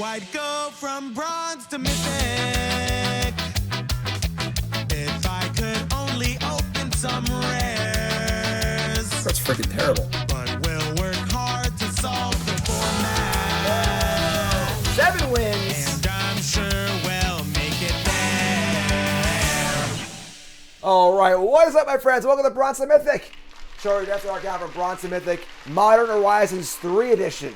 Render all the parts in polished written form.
I'd go from bronze to mythic if I could only open some rares. That's freaking terrible. But we'll work hard to solve the format. 7 wins. And I'm sure we'll make it there. All right, what is up, my friends? Welcome to Bronze To Mythic. Show you after our account for Bronze To Mythic Modern Horizons 3 Edition.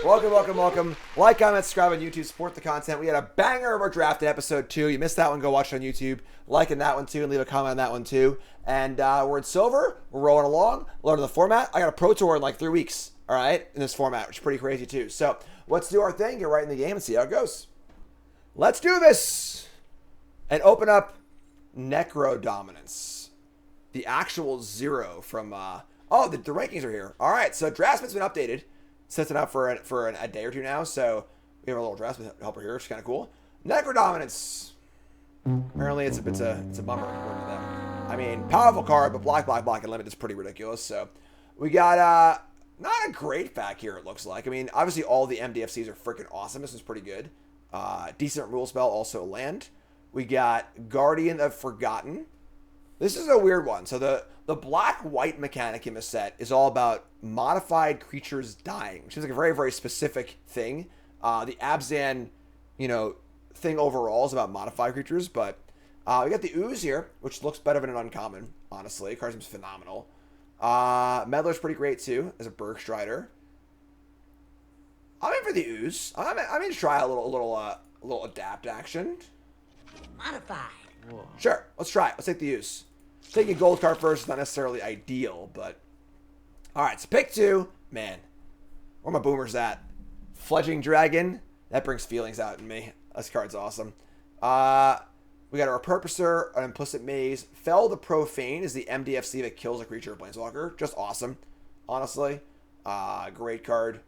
Welcome, welcome, welcome. Like, comment, subscribe on YouTube, support the content. We had a banger of our draft in episode 2. You missed that one, go watch it on YouTube. Like in that one too, and leave a comment on that one too. And we're in silver. We're rolling along, learning the format. I got a pro tour in like 3 weeks, all right, in this format, which is pretty crazy too. So let's do our thing, get right in the game and see how it goes. Let's do this. And open up Necro Dominance. The actual 0 from, oh, the rankings are here. All right, so Draftsman's been updated. Sets it up for a day or two now, so we have a little Draftsman helper here, which is kind of cool. Necro Dominance. Apparently it's a bummer according to them. I mean, powerful card, but black, and limit is pretty ridiculous. So we got not a great pack here, it looks like. I mean, obviously all the MDFCs are freaking awesome. This is pretty good. Decent rule spell, also land. We got Guardian of Forgotten. This is a weird one. So the black-white mechanic in the set is all about modified creatures dying, which is like a very, very specific thing. The Abzan, thing overall is about modified creatures, but we got the Ooze here, which looks better than an uncommon, honestly. Card seems phenomenal. Meddler's pretty great, too, as a Bergstrider. I'm in for the Ooze. I'm in to try a little adapt action. Modified. Whoa. Sure, let's try it. Let's take the Ooze. Taking a gold card first is not necessarily ideal, but... Alright, so pick 2. Man, where my boomers at? Fledgling Dragon. That brings feelings out in me. This card's awesome. We got a Repurposer, an Implicit Maze. Fell the Profane is the MDFC that kills a creature or Planeswalker. Just awesome, honestly. Great card.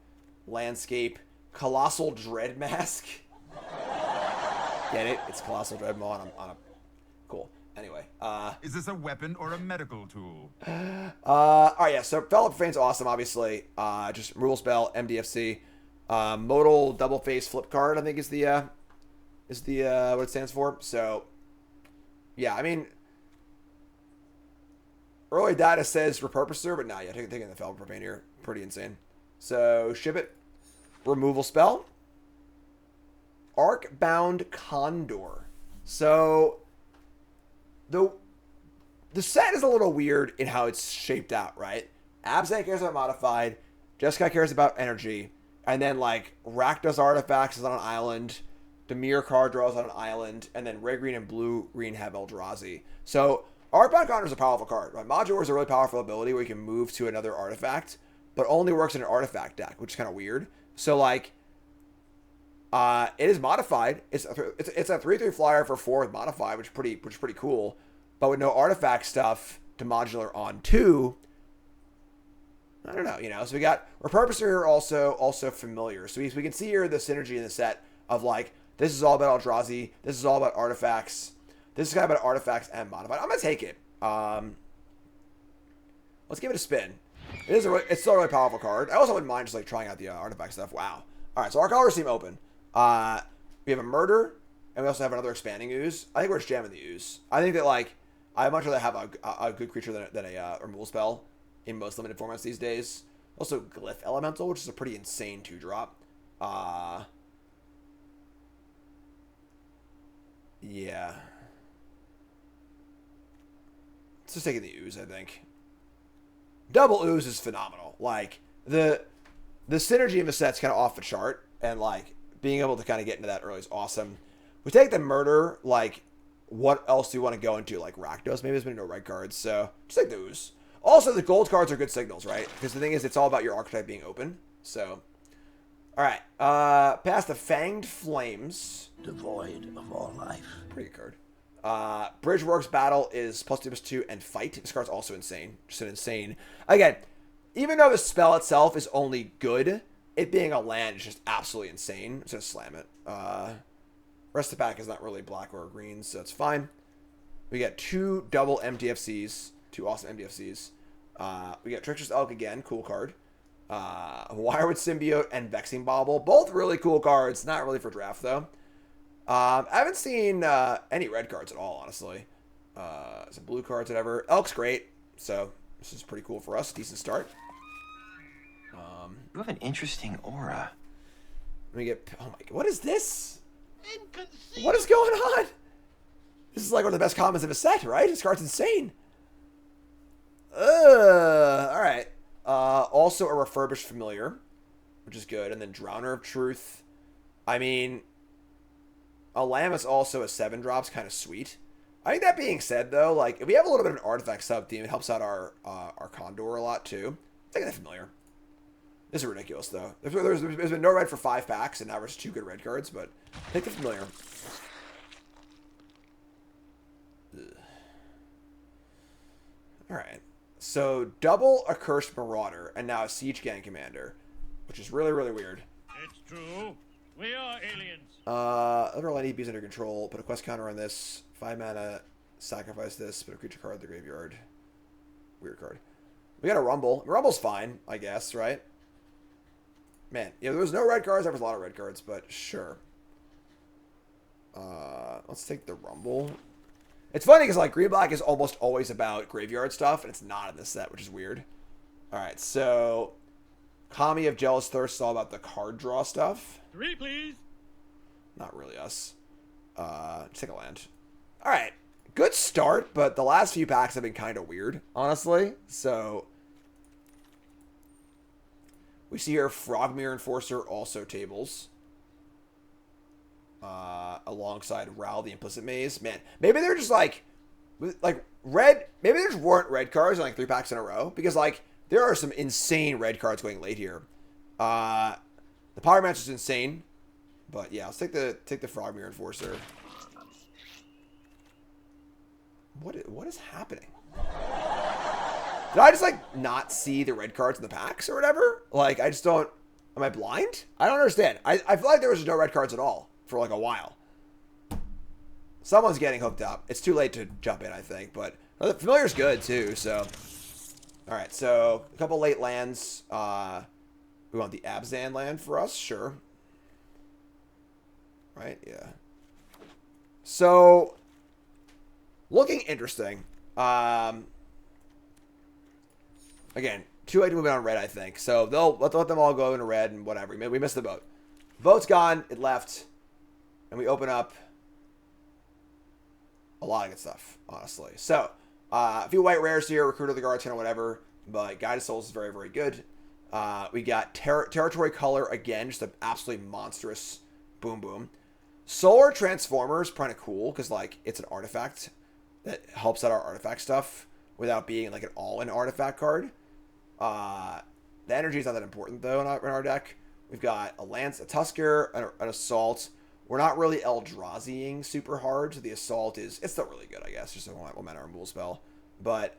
Landscape. Colossal Dread Mask. Get it? It's Colossal Dread Maw on a... Cool. Anyway, is this a weapon or a medical tool? All right, yeah, so Fell the Profane's awesome, obviously. Just rule spell, MDFC. Modal double face flip card, I think is the what it stands for. So yeah, I mean, early data says Repurposer, but nah, yeah, taking the Fell Profane here, pretty insane. So ship it. Removal spell. Arcbound Condor. So the set is a little weird in how it's shaped out, right? Abzan cares about modified, Jessica cares about energy, and then like Rakdos Artifacts is on an island, Dimir card draws on an island, and then red, green, and blue green have Eldrazi. So Arcbound Condor is a powerful card, right? Modular is a really powerful ability where you can move to another artifact, but only works in an artifact deck, which is kind of weird. So like, it is modified. It's a 3/3 flyer for 4 with modified, which is pretty cool. But with no artifact stuff to modular on 2, I don't know, So we got Repurposer here also familiar. So we can see here the synergy in the set of like, this is all about Eldrazi, this is all about artifacts, this is kind of about artifacts and modified. I'm gonna take it. Let's give it a spin. It's still a really powerful card. I also wouldn't mind just like trying out the artifact stuff. Wow. All right, so our colors seem open. We have a Murder, and we also have another Expanding Ooze. I think we're just jamming the Ooze. I think that like, I'd much rather have a good creature than a removal spell in most limited formats these days. Also, Glyph Elemental, which is a pretty insane 2-drop. Yeah. Let's just take the Ooze, I think. Double Ooze is phenomenal. Like, the synergy in the set's kind of off the chart, and like, being able to kind of get into that early is awesome. We take the Murder, like, what else do you want to go into? Like Rakdos, maybe there's been no red cards, so just take the Ooze. Also, the gold cards are good signals, right? Because the thing is, it's all about your archetype being open. So, all right. Past the Fanged Flames. Devoid of all life. Pretty good card. Bridgeworks Battle is +2/+2 and Fight. This card's also insane. Just an insane. Again, even though the spell itself is only good, it being a land is just absolutely insane. I'm just going to slam it. Rest of the pack is not really black or green, so it's fine. We got 2 double MDFCs. 2 awesome MDFCs. We got Treacherous Elk again. Cool card. Wirewood Symbiote and Vexing Bauble. Both really cool cards. Not really for draft, though. I haven't seen any red cards at all, honestly. Some blue cards, whatever. Elk's great, so this is pretty cool for us. Decent start. You have an interesting aura. Let me get... Oh, my God. What is this? What is going on? This is like one of the best commons of a set, right? This card's insane. Alright. Also a refurbished familiar, which is good. And then Drowner of Truth. I mean, a Lamb is also a 7-drops, kind of sweet. I think that being said, though, like, if we have a little bit of an artifact sub-theme, it helps out our Condor a lot, too. Take that familiar. This is ridiculous, though. There's been no red for 5 packs, and now there's 2 good red cards, but take the familiar. Alright. So, double a Cursed Marauder, and now a Siege Gang Commander, which is really, really weird. It's true. We are aliens. Overall NEBs under control. Put a quest counter on this. 5 mana. Sacrifice this. Put a creature card in the graveyard. Weird card. We got a Rumble. Rumble's fine, I guess, right? Man, yeah, there was no red cards. There was a lot of red cards, but sure. Let's take the Rumble. It's funny because, like, green-black is almost always about graveyard stuff, and it's not in this set, which is weird. Alright, so... Kami of Jealous Thirst is all about the card draw stuff. 3, please. Not really us. Just take a land. Alright. Good start, but the last few packs have been kind of weird, honestly. So... We see here Frogmere Enforcer also tables. Alongside Ral the Implicit Maze. Man, maybe they're just like red. Maybe there just weren't red cards in like 3 packs in a row. Because like there are some insane red cards going late here. The Power Match is insane. But yeah, let's take the Frogmere Enforcer. What is happening? Did I just, like, not see the red cards in the packs or whatever? Like, I just don't... Am I blind? I don't understand. I feel like there was no red cards at all for, like, a while. Someone's getting hooked up. It's too late to jump in, I think. But the Familiar's good, too, so... Alright, so a couple late lands. We want the Abzan land for us? Sure. Right? Yeah. So... Looking interesting. Again, too late to move it on red, I think. So they'll let them all go into red and whatever. We missed the boat. Vote's gone. It left. And we open up a lot of good stuff, honestly. So, a few white rares here. Recruit of the Guards, or whatever. But Guided Souls is very, very good. We got Territory Color again. Just an absolutely monstrous boom boom. Solar Transformer is kind of cool because, like, it's an artifact that helps out our artifact stuff without being, like, an all-in artifact card. The energy is not that important, though, in our deck. We've got a Lance, a Tusker, an Assault. We're not really Eldraziing super hard, so the Assault is... It's still really good, I guess, just a 1-mana removal spell. But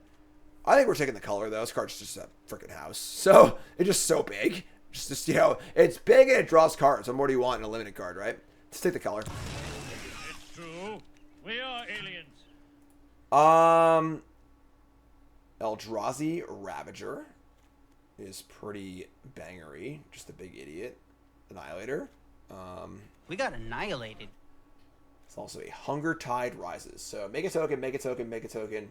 I think we're taking the color, though. This card's just a freaking house. So, it's just so big. Just, you know, it's big and it draws cards. What more do you want in a limited card, right? Let's take the color. It's true. We are aliens. Eldrazi Ravager is pretty bangery. Just a big idiot. Annihilator. We got annihilated. It's also a Hunger Tide Rises. So make a token, make a token, make a token.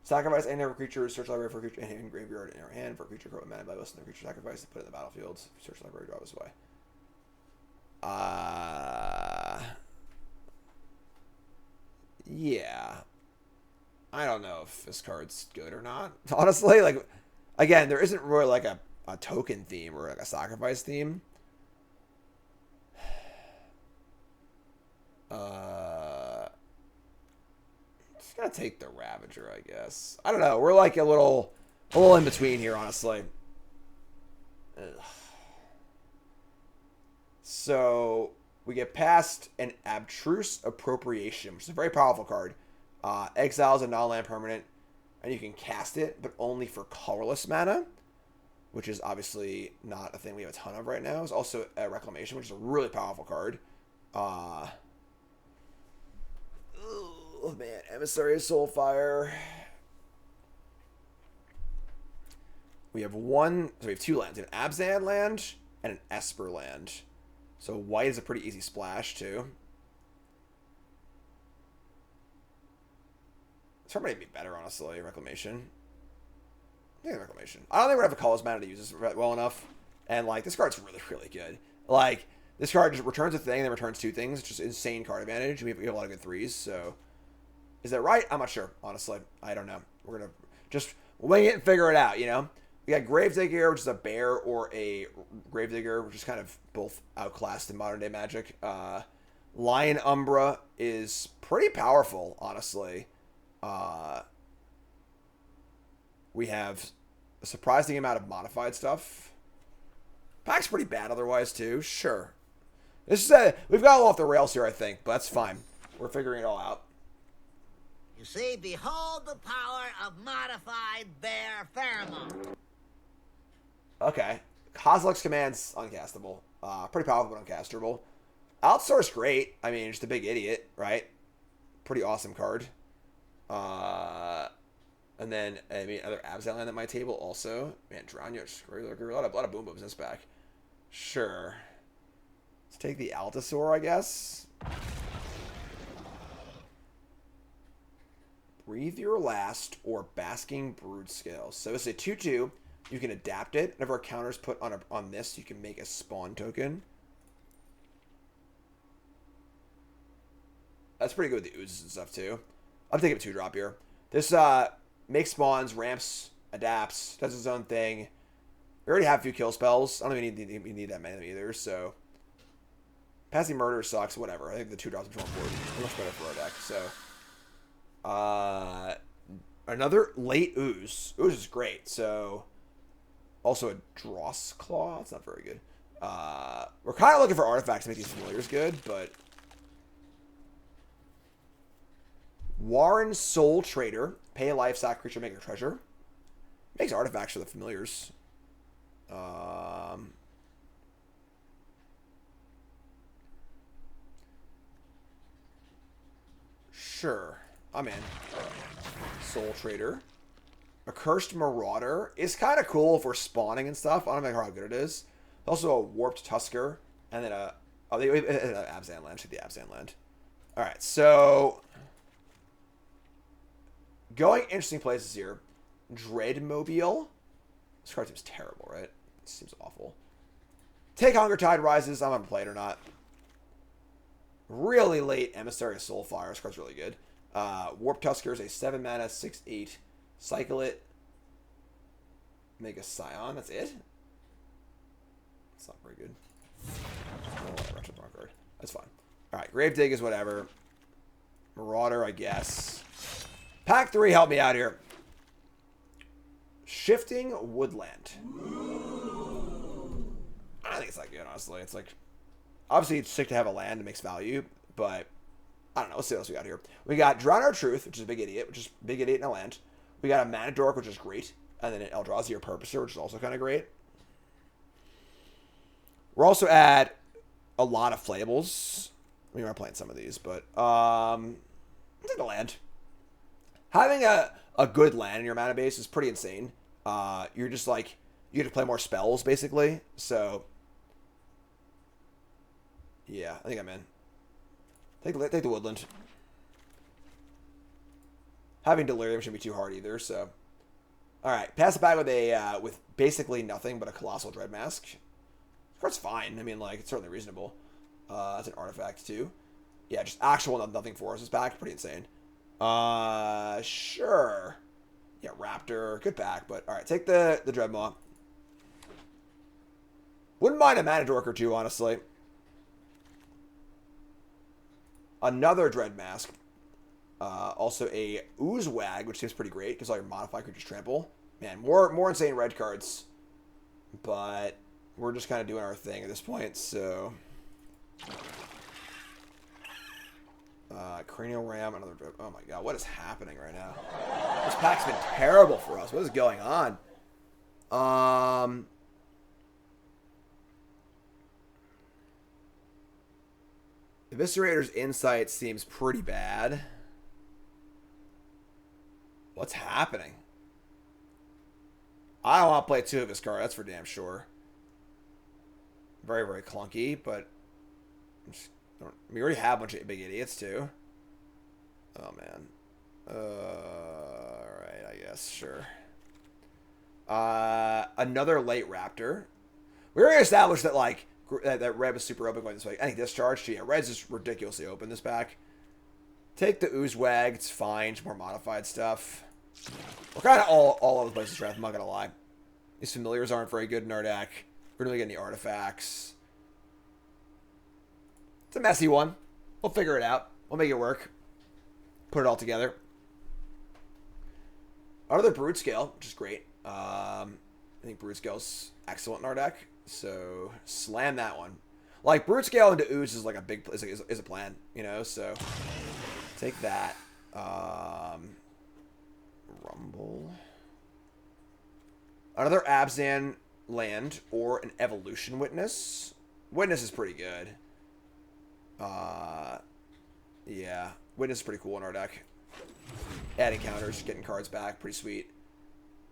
Sacrifice any other creature, search library for a creature in graveyard in our hand for a creature mana by listing the creature sacrifice to put it in the battlefield. Search library, draw this way. Yeah. I don't know if this card's good or not. Honestly, like, again, there isn't really like a token theme or like a sacrifice theme. Just gonna take the Ravager, I guess. I don't know. We're like a little in between here, honestly. Ugh. So we get past an Abstruse Appropriation, which is a very powerful card. Exiles a non-land permanent, and you can cast it, but only for colorless mana, which is obviously not a thing we have a ton of right now. There's also a Reclamation, which is a really powerful card. Oh man, Emissary of Soulfire. We have one. So we have 2 lands. We have an Abzan land and an Esper land. So white is a pretty easy splash too. It's probably be better, honestly. Reclamation. I think Reclamation. I don't think we're gonna have a colorless mana to use this well enough. And like this card's really, really good. Like this card just returns a thing and then returns 2 things. It's just insane card advantage. We have a lot of good 3s. So is that right? I'm not sure. Honestly, I don't know. We're gonna just wing it and figure it out. You know. We got Gravedigger, which is a bear or a Gravedigger, which is kind of both outclassed in modern day Magic. Lion Umbra is pretty powerful, honestly. We have a surprising amount of modified stuff. Pack's pretty bad otherwise, too. Sure. This is we've got a little off the rails here, I think, but that's fine. We're figuring it all out. You see, behold the power of modified bear pheromone. Okay. Kozilek's Command's uncastable. Pretty powerful, but uncastable. Outsource, great. I mean, just a big idiot, right? Pretty awesome card. And then, I mean, other Abzan land at my table also. Man, Dranyos. A lot of boom booms in this back. Sure. Let's take the Altasaur, I guess. Breathe Your Last or Basking Brood Scale. So it's a 2/2. You can adapt it. Whenever a counter's put on this, you can make a spawn token. That's pretty good with the oozes and stuff, too. I'm taking a 2-drop here. This makes spawns, ramps, adapts, does its own thing. We already have a few kill spells. I don't even need that many either, so... Passing Murder sucks, whatever. I think the 2 drops are more important. Much better for our deck, so... Another late Ooze. Ooze is great, so... Also a Dross Claw. It's not very good. We're kind of looking for artifacts to make these familiars good, but... Warren Soul Trader. Pay a life, sack creature, make a treasure. Makes artifacts for the familiars. Sure. I'm in. Soul Trader. Accursed Marauder is kind of cool for spawning and stuff. I don't know how good it is. Also a Warped Tusker. And then an Abzan land. Take the Abzan land. Alright, so... Going interesting places here. Dreadmobile. This card seems terrible, right? It seems awful. Take Hunger Tide Rises. I'm gonna play it or not. Really late Emissary of Soulfire. This card's really good. Warp Tusker is a 7 mana, 6/8. Cycle it. Make a Scion. That's it? That's not very good. Oh, retro card. That's fine. Alright, Gravedigger is whatever. Marauder, I guess. Pack 3, help me out here. Shifting Woodland. I think it's not good, honestly. It's like... Obviously, it's sick to have a land that makes value, but... I don't know. Let's see what else we got here. We got Drown Our Truth, which is a big idiot, in a land. We got a Mana Dork, which is great. And then an Eldrazi or Purposer, which is also kind of great. We're also at a lot of playables. We are playing some of these, but... Let's take the land. Having a good land in your mana base is pretty insane. You're just like... You get to play more spells, basically. So... Yeah, I think I'm in. Take the Woodland. Having Delirium shouldn't be too hard either, so... Alright, pass it back with a with basically nothing but a Colossal Dread Mask. This card's fine. I mean, like, it's certainly reasonable. That's an artifact, too. Yeah, just actual nothing for us is back. Pretty insane. Sure. Yeah, Raptor. Good back, but... Alright, take the Dreadmaw. Wouldn't mind a Mana Dork or two, honestly. Another Dread Mask. Also a Oozewag, which seems pretty great because all your modified creatures trample. Man, more insane red cards. But we're just kind of doing our thing at this point, so... Cranial Ram, another... Oh my god, what is happening right now? This pack's been terrible for us. What is going on? Eviscerator's Insight seems pretty bad. What's happening? I don't want to play 2 of his cards. That's for damn sure. Very, very clunky, but we already have a bunch of big idiots too. Oh man. Alright, I guess, sure. Another late Raptor. We already established that, like, that red was super open going this way. I think discharge, yeah, red's just ridiculously open this pack. Take the Oozewag, it's fine, it's more modified stuff. We're kind of all over the place this draft, I'm not gonna lie. These familiars aren't very good in our deck. We don't really get any artifacts. It's a messy one. We'll figure it out. We'll make it work. Put it all together. Another Brute Scale, which is great. I think Brute Scale's excellent in our deck, so slam that one. Like, Brute Scale into Ooze is like a big is a plan, you know. So take that. Rumble. Another Abzan land or an Evolution Witness. Witness is pretty good. Yeah, Witness is pretty cool in our deck. Adding counters, getting cards back, pretty sweet.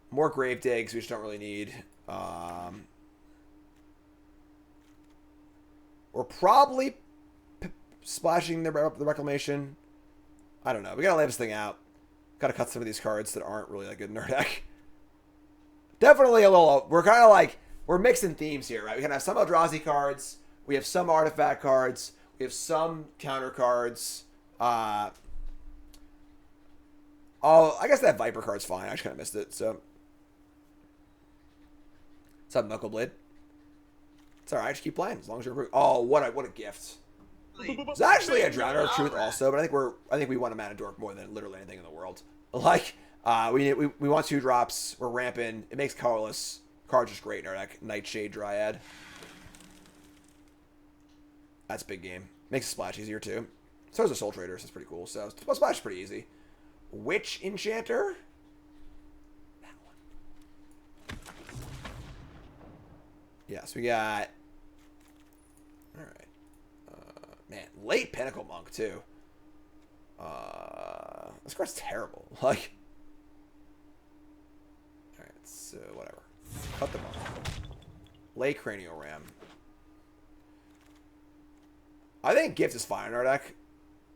More Grave Digs, we just don't really need. We're probably splashing the Reclamation. I don't know. We gotta lay this thing out. Gotta cut some of these cards that aren't really that good in our deck. Definitely a little. We're kind of like, we're mixing themes here, right? We can have some Eldrazi cards. We have some artifact cards. We have some counter cards. Oh, I guess that Viper card's fine. I just kind of missed it. So, what's up, Knuckleblade? It's all right. Just keep playing as long as you're. Oh, what a gift! It's actually a Drowner of Truth also, but I think we want a Mana Dork more than literally anything in the world. Like, we want 2 drops. We're ramping. It makes colorless cards just great in our deck. Nightshade Dryad. That's big game. Makes a splash easier too. So is a Soul Trader, so it's pretty cool. So splash is pretty easy. Witch Enchanter. That one. Yes, we got. All right. Man, late Pinnacle Monk too. This card's terrible. Like. All right, so whatever. Cut them off. Late Cranial Ram. I think Gift is fine in our deck.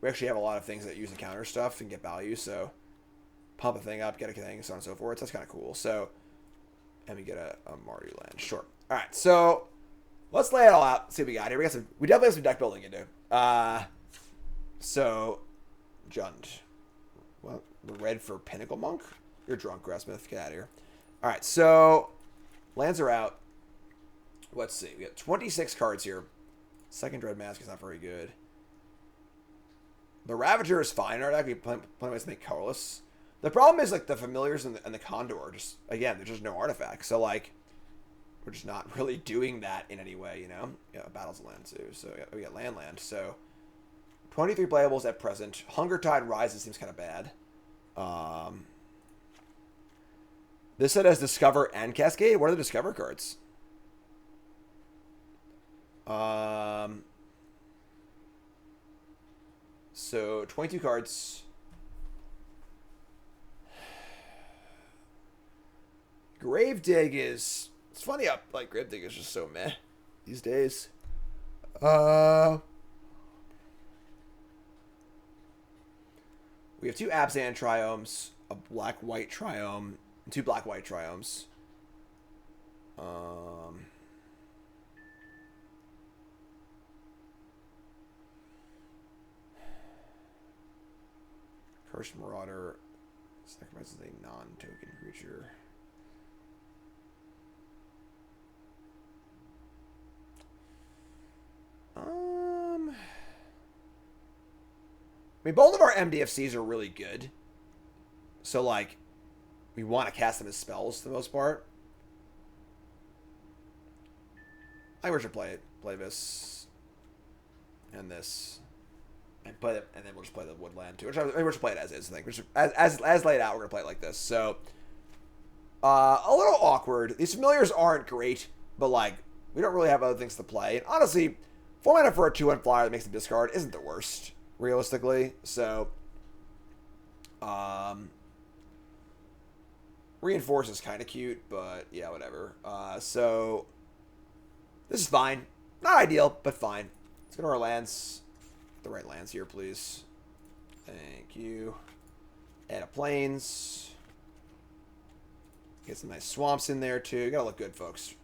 We actually have a lot of things that use the counter stuff and get value, so pump a thing up, get a thing, so on and so forth. So that's kind of cool. So, and we get a Mardu land. Sure. All right, so let's lay it all out. See what we got here. We definitely have some deck building to do. So, Jund. Well, we're red for Pinnacle Monk? You're drunk, Grassmith. Get out of here. All right, so lands are out. Let's see. We got 26 cards here. Second Dread Mask is not very good. The Ravager is fine in our deck. We plan ways to make colorless. The problem is, like, the Familiars and the Condor are just, again, there's just no artifacts. So, like, we're just not really doing that in any way, you know? Yeah, Battle's land, too. So, yeah, we got land. So, 23 playables at present. Hunger Tide Rises seems kind of bad. This set has Discover and Cascade. What are the Discover cards? So 22 cards. Gravedigg is, it's funny how like Gravedigg is just so meh these days. We have 2 Abzan Triomes, a black-white Triome, and 2 black-white Triomes. Cursed Marauder sacrifices a non-token creature. I mean, both of our MDFCs are really good. So, like, we want to cast them as spells for the most part. I think we should play this and this. And play it, and then we'll just play the Woodland too. Which we'll just play it as is. I think as laid out, we're gonna play it like this. So, a little awkward. These Familiars aren't great, but like we don't really have other things to play. And honestly, 4 mana for a 2/1 flyer that makes them discard isn't the worst, realistically. So, Reinforce is kind of cute, but yeah, whatever. So this is fine. Not ideal, but fine. Let's go to our lands. The right lands here, please. Thank you. Add a plains. Get some nice swamps in there, too. You gotta look good, folks.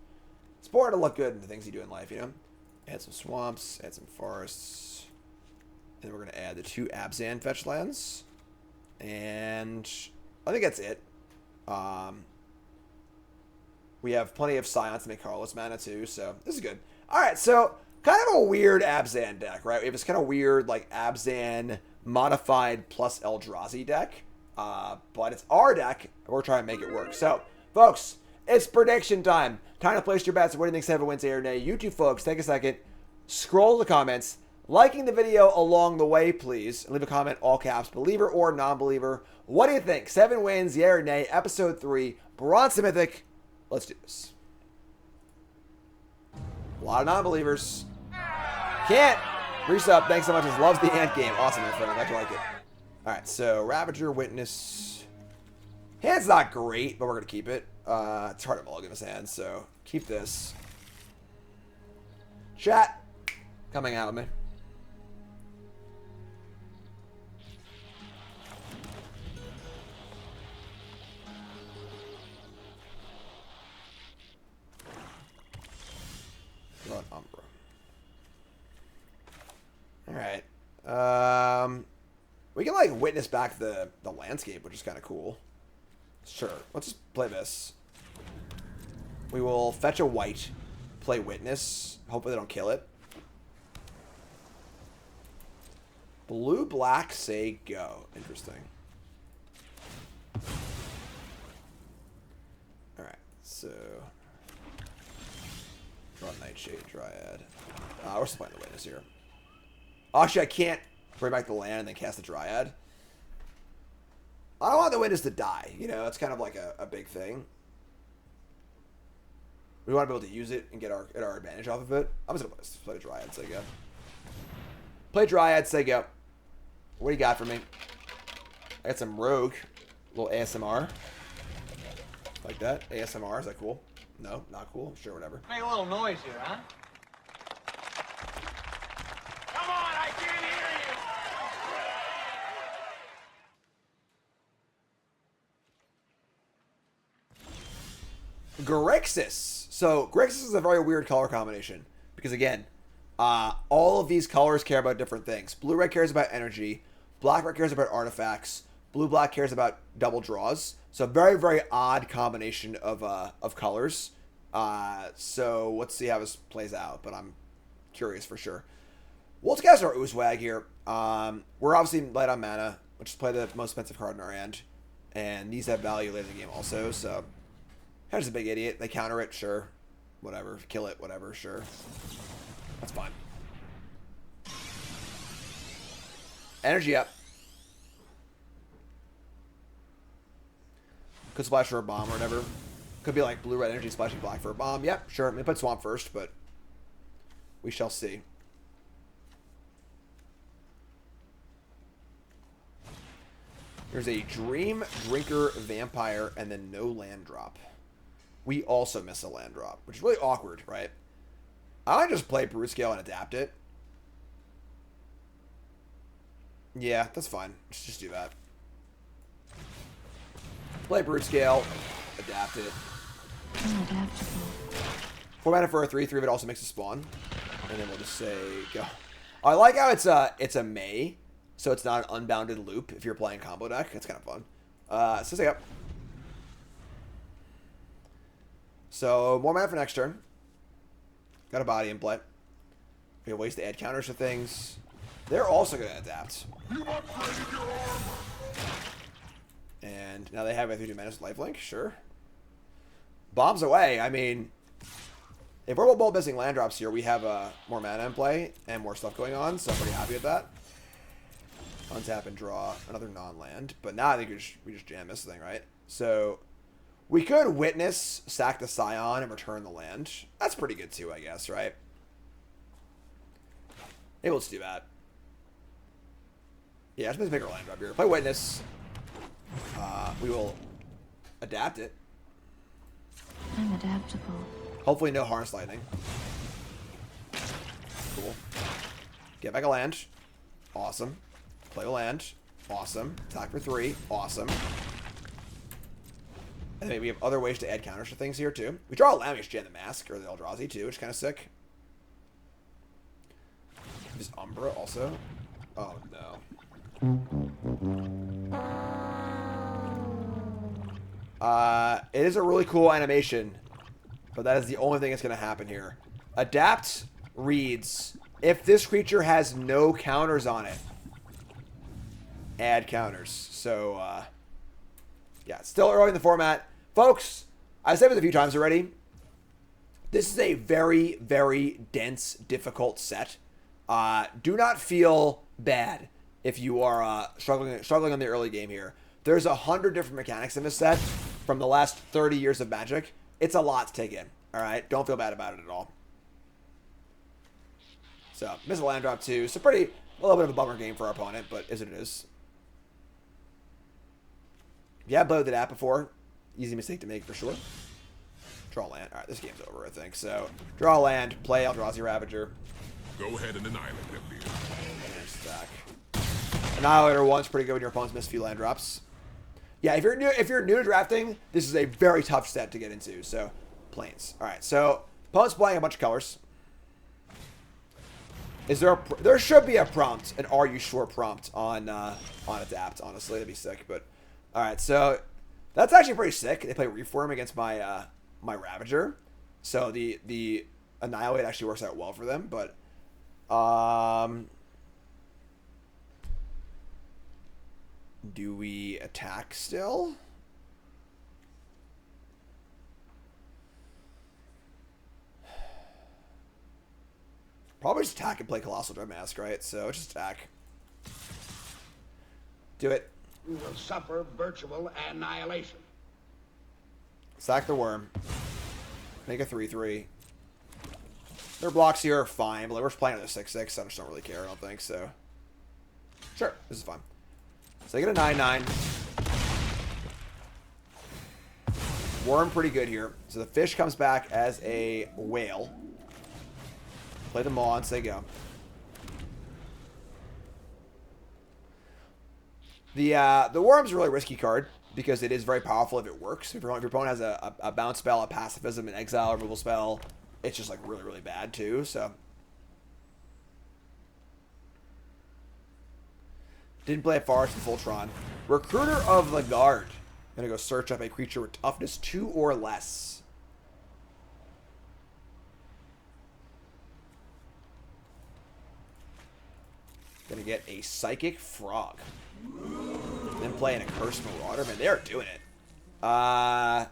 It's important to look good in the things you do in life, you know? Add some swamps, add some forests. And we're gonna add the 2 Abzan fetch lands. And I think that's it. We have plenty of Scions to make Carlos mana, too, so this is good. Alright, so kind of a weird Abzan deck, right? We have this kind of weird, like, Abzan modified plus Eldrazi deck. But it's our deck, and we're trying to make it work. So, folks, it's prediction time. Time to place your bets. What do you think 7 wins here or nay? You two folks, take a second, scroll the comments, liking the video along the way, please, and leave a comment, all caps, believer or non-believer. What do you think? 7 wins, yeah or nay? Episode 3, Bronze To Mythic. Let's do this. A lot of non-believers. Can't. Resub, thanks so much. Loves the ant game. Awesome, my friend. I'm glad you like it. Alright, so Ravager, Witness. Hand's not great, but we're going to keep it. It's hard to mulligan his hand, so keep this. Chat. Coming out with me. Blood Umbra. Alright. We can, like, witness back the landscape, which is kind of cool. Sure. Let's just play this. We will fetch a white, play Witness. Hopefully they don't kill it. Blue, black, say go. Interesting. Alright, so... Draw Nightshade, Dryad. We're still playing the Witness here. Actually, I can't bring back the land and then cast the Dryad. I don't want the Witness to die. You know, it's kind of like a big thing. We want to be able to use it and get our advantage off of it. I'm just going to play Dryad, say go. Play Dryad, say go. What do you got for me? I got some Rogue. A little ASMR. Like that. ASMR, is that cool? No, not cool. Sure, whatever. Make a little noise here, huh? Come on, I can't hear you! Grixis. So, Grixis is a very weird color combination. Because, again, all of these colors care about different things. Blue-red cares about energy. Black-red cares about artifacts. Blue-black cares about double draws. So, very, very odd combination of colors. So, let's see how this plays out. But I'm curious for sure. We'll cast our Oozwag here. We're obviously light on mana. Let's just play the most expensive card in our hand. And these have value later in the game also, so... Hedge's a big idiot. They counter it, sure. Whatever. Kill it, whatever, sure. That's fine. Energy up. Could splash for a bomb or whatever. Could be like blue-red energy splashing black for a bomb. Yep, sure. I'm going to put Swamp first, but we shall see. There's a Dream, Drinker, Vampire, and then no land drop. We also miss a land drop, which is really awkward, right? I might just play Brute Scale and adapt it. Yeah, that's fine. Let's just do that. Play Brute Scale, adapt it. Unadaptable. 4 mana for a 3/3 of it also makes a spawn. And then we'll just say go. I like how it's a May, so it's not an unbounded loop if you're playing combo deck. It's kind of fun. So say up. So, more mana for next turn. Got a body in play. We have ways to add counters to things. They're also going to adapt. And now they have a 3/2 menace lifelink, sure. Bombs away. I mean, if we're both missing land drops here, we have more mana in play and more stuff going on, so I'm pretty happy with that. Untap and draw another non-land. But now I think we just jam this thing, right? So... we could Witness, sack the Scion, and return the land. That's pretty good too, I guess, right? Maybe let's do that. Yeah, let's make our land drop here. Play Witness. We will adapt it. I'm adaptable. Hopefully no Harness Lightning. Cool. Get back a land. Awesome. Play a land. Awesome. Attack for 3. Awesome. And maybe we have other ways to add counters to things here, too. We draw a land, we just jam the Mask, or the Eldrazi, too, which is kind of sick. This Umbra, also. Oh, no. It is a really cool animation, but that is the only thing that's going to happen here. Adapt reads, if this creature has no counters on it, add counters. So, yeah, it's still early in the format. Folks, I've said it a few times already. This is a very, very dense, difficult set. Do not feel bad if you are struggling on the early game here. There's 100 different mechanics in this set from the last 30 years of Magic. It's a lot to take in. All right, don't feel bad about it at all. So, miss a land drop too. So a little bit of a bummer game for our opponent, but is what it is. Yeah, I played with that before. Easy mistake to make for sure. Draw land. All right, this game's over, I think. So, draw land, play Eldrazi Ravager. Go ahead and annihilate them, dear. And stack. Annihilator 1's pretty good when your opponents miss a few land drops. Yeah, if you're new to drafting, this is a very tough set to get into. So, Plains. All right, so opponent's playing a bunch of colors. Is there should be a prompt, an "Are you sure?" prompt on Adapt. Honestly, that'd be sick. But all right, so that's actually pretty sick. They play Reform against my my Ravager, so the Annihilate actually works out well for them. But do we attack still? Probably just attack and play Colossal Dread Mask, right? So just attack. Do it. You will suffer virtual annihilation. Sack the Worm. Make a 3/3. Their blocks here are fine, but we're playing with a 6/6, so I just don't really care, I don't think, so. Sure, this is fun. So they get a 9/9. Worm pretty good here. So the fish comes back as a whale. Play them all once they go. The Worm's a really risky card because it is very powerful if it works. If your opponent has a bounce spell, a pacifism, an exile, a removal spell, it's just like really, really bad too. So didn't play a Forest and Voltron. Recruiter of the Guard. Gonna go search up a creature with toughness 2 or less. Gonna get a Psychic Frog. Then playing a Cursed Marauder. Man, they're doing it. Alright,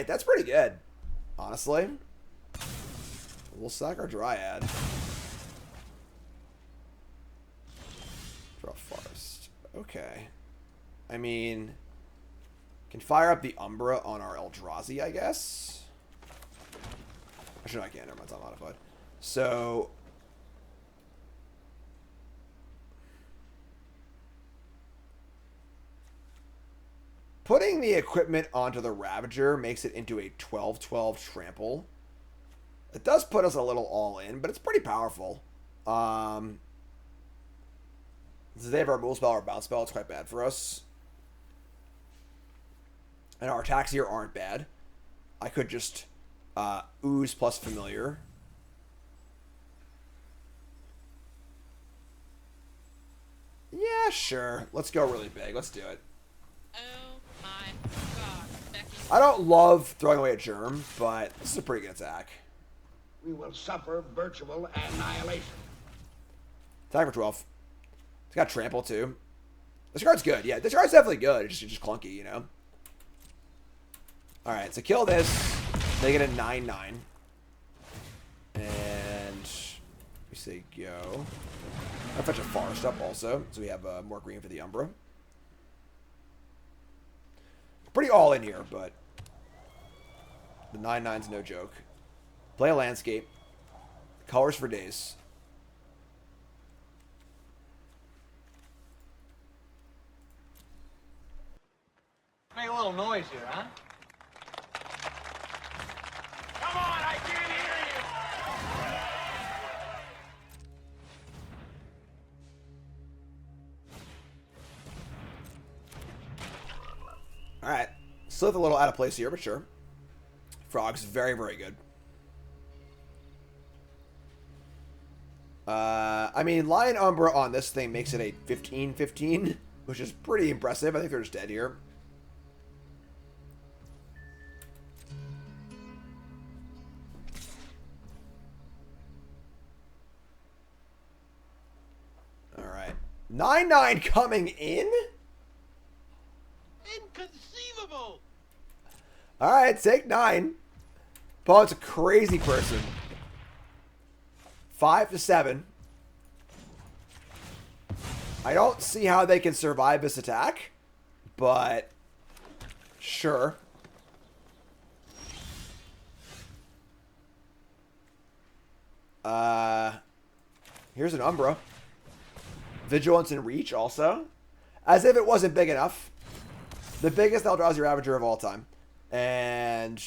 that's pretty good. Honestly. We'll sack our Dryad. Draw Forest. Okay. I mean, can fire up the Umbra on our Eldrazi, I guess. Actually, no, I can't. Never mind, it's not modified. So putting the equipment onto the Ravager makes it into a 12/12 trample. It does put us a little all in, but it's pretty powerful. Since they have our removal spell or bounce spell, it's quite bad for us. And our attacks here aren't bad. I could just ooze plus familiar. Yeah, sure. Let's go really big. Let's do it. Oh my god, Becky. I don't love throwing away a Germ, but this is a pretty good attack. We will suffer virtual annihilation. Attack for 12. It's got trample too. This card's good. Yeah, this card's definitely good. It's just clunky, you know. All right, so kill this. They get a 9/9, and we say go. I fetch a Forest up also, so we have more green for the Umbra. Pretty all in here, but the 9/9's no joke. Play a landscape. Colors for days. Make a little noise here, huh? Come on, I can't hear you. Alright. Slith a little out of place here, but sure. Frog's very, very good. I mean, Lion Umbra on this thing makes it a 15-15, which is pretty impressive. I think they're just dead here. Alright. 9-9 coming in? Inconceivable! Alright, take 9. Opponent's a crazy person. 5-7. I don't see how they can survive this attack, but sure. Here's an Umbra. Vigilance and Reach also. As if it wasn't big enough. The biggest Eldrazi Ravager of all time. And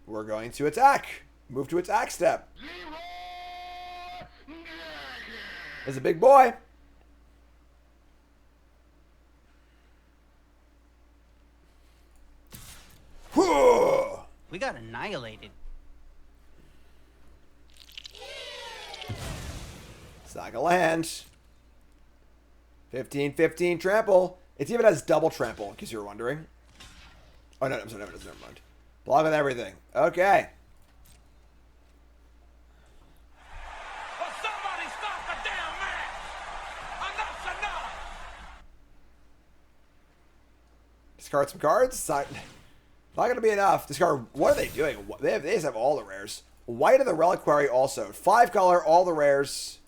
we're going to attack. Move to attack step. There's a big boy. We got annihilated. It's not gonna land. 15-15 trample. It even has double trample, in case you were wondering. Oh, no, I'm sorry, never mind. Block with everything. Okay. Well, somebody stop the damn man! Enough's enough! Discard some cards. It's not going to be enough. Discard. What are they doing? They just have all the rares. White of the Reliquary also. 5 color, all the rares.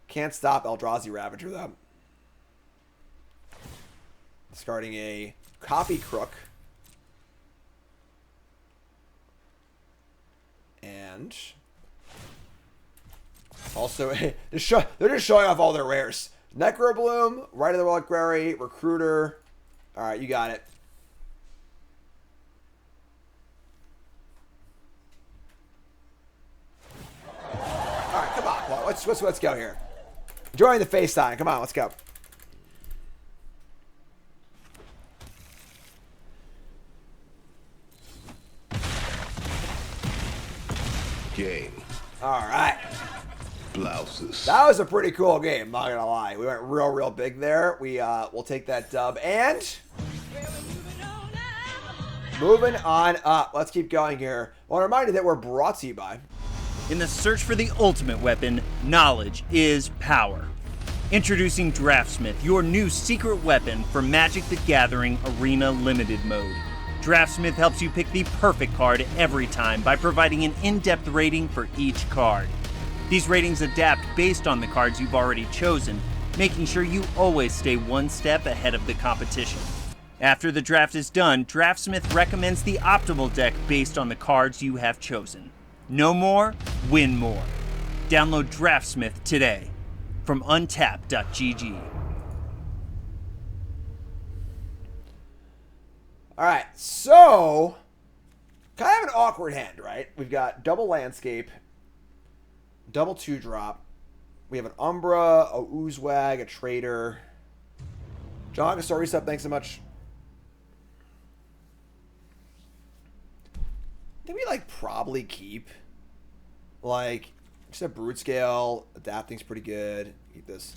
Can't stop Eldrazi Ravager, though. Discarding a Copy Crook. And also, they're just showing off all their rares. Necrobloom, Right of the Reliquary, Recruiter. All right, you got it. All right, come on, Paul. Let's go here. Join the FaceTime. Come on, let's go. Game. All right. Blouses. That was a pretty cool game, not gonna lie. We went real big there. We'll take that dub. And moving on up. Let's keep going here. I want to remind you that we're brought to you by... In the search for the ultimate weapon, knowledge is power. Introducing Draftsmith, your new secret weapon for Magic the Gathering Arena Limited Mode. Draftsmith helps you pick the perfect card every time by providing an in-depth rating for each card. These ratings adapt based on the cards you've already chosen, making sure you always stay one step ahead of the competition. After the draft is done, Draftsmith recommends the optimal deck based on the cards you have chosen. Know more, win more. Download Draftsmith today from untap.gg. All right, so kind of an awkward hand, right? We've got double landscape, double 2-drop. We have an Umbra, a Oozwag, a Trader. John, sorry, sub. Thanks so much. I think we probably keep just a Brute Scale. Adapting's pretty good. Keep this.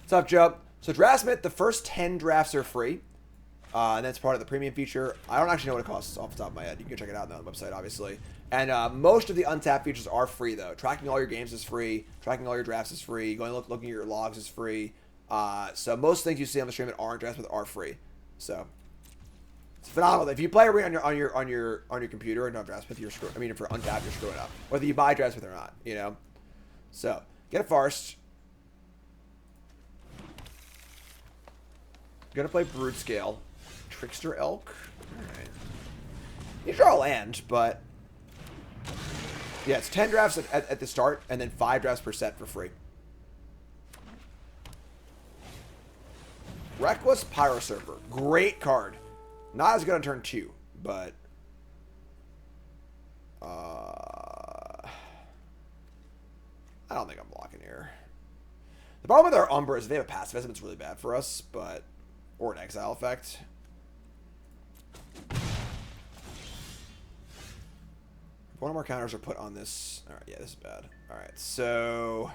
What's up, Joe? So Draftsmith, the first 10 drafts are free. And that's part of the premium feature. I don't actually know what it costs off the top of my head. You can check it out on the website, obviously. And most of the untapped features are free, though. Tracking all your games is free. Tracking all your drafts is free. Going looking at your logs is free. So most things you see on the stream that aren't Draftsmith are free. So it's phenomenal. If you play Arena on your computer and not Draftsmith, you're screwing. I mean, for untapped, you're screwing up. Whether you buy Draftsmith or not, you know. So get a Farce. Gonna play Brood Scale. Trickster Elk. Alright. You draw a land, but yeah, it's 10 drafts at the start and then 5 drafts per set for free. Reckless Pyrosurfer. Great card. Not as good on turn 2, but I don't think I'm blocking here. The problem with our Umbra is if they have a pacifism, it's really bad for us, but or an exile effect. One more counters are put on this. All right, yeah, this is bad. All right, so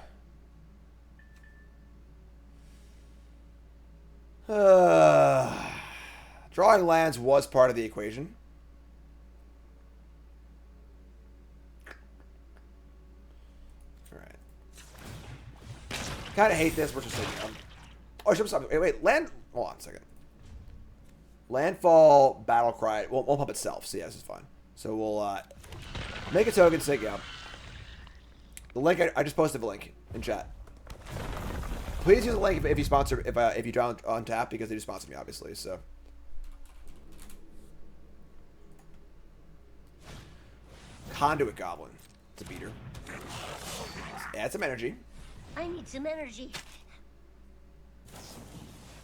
drawing lands was part of the equation. All right. Kind of hate this. We're just like, oh, I should stop. Wait, land. Hold on a second. Landfall, battle cry. Won't pump itself. So yeah, this is fine. So we'll make a token, say go. The link I just posted the link in chat. Please use the link if you sponsor if you draw on tap because they do sponsor me obviously. So Conduit Goblin. It's a beater. Let's add some energy. I need some energy.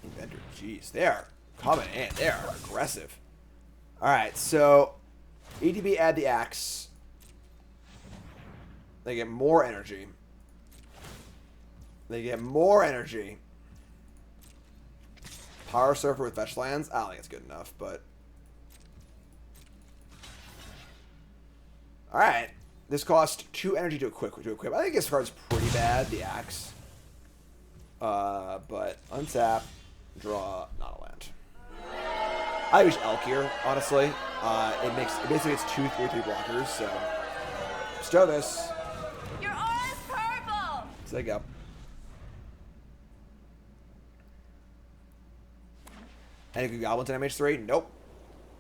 Inventor, jeez, they are coming in. They are aggressive. All right, so EDB add the axe. They get more energy. They get more energy. Power Surfer with fetch lands. I don't think it's good enough, but all right. This costs 2 energy to equip. I think this card's pretty bad. The axe. But untap, draw, not a land. I use Elk here, honestly. It basically it's 2 3/3 blockers. So stow this. Your aura's purple. So there you go. Any good goblins in MH3? Nope.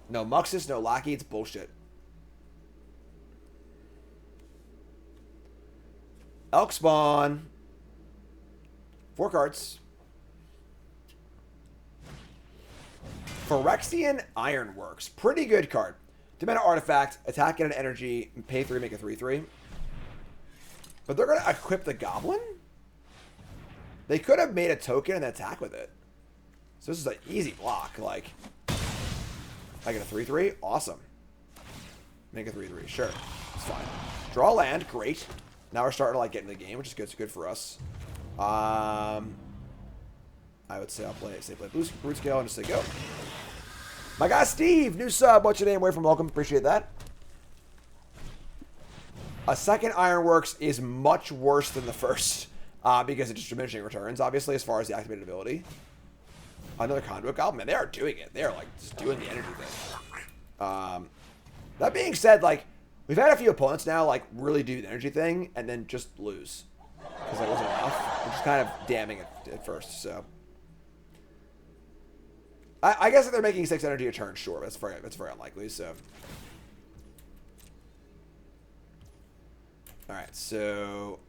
No Muxus, no Lackey. It's bullshit. Elk spawn. 4 cards. Phyrexian Ironworks. Pretty good card. Demand an artifact, attack at an energy, pay 3, make a 3/3. But they're going to equip the goblin? They could have made a token and attack with it. So this is an easy block. Like, I get a 3/3. Awesome. Make a 3/3. Sure. It's fine. Draw land. Great. Now we're starting to like get in the game, which is good. It's good for us. I would say I'll play Brute Scale and just say go. My guy Steve, new sub. What's your name? Where from? Welcome. Appreciate that. A second Ironworks is much worse than the first because it's just diminishing returns, obviously, as far as the activated ability. Another Conduit Goblin. Man, they are doing it. They are like just doing the energy thing. That being said, like we've had a few opponents now like really do the energy thing and then just lose because that wasn't enough. Which is kind of damning at first. So I guess if they're making 6 energy a turn, sure, but that's very unlikely. So all right, so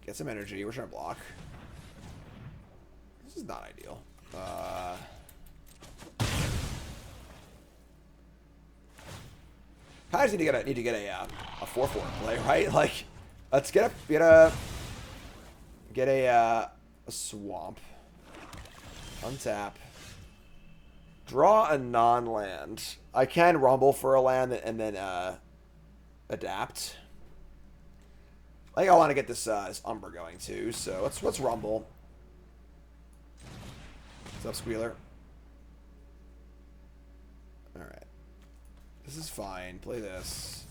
get some energy. We're trying to block. This is not ideal. Kind of need to get a 4/4 play, right? Like, let's get a swamp. Untap. Draw a non-land. I can rumble for a land and then adapt. I think I want to get this Umbra going too. So let's rumble. What's up, Squealer? Alright. This is fine. Play this.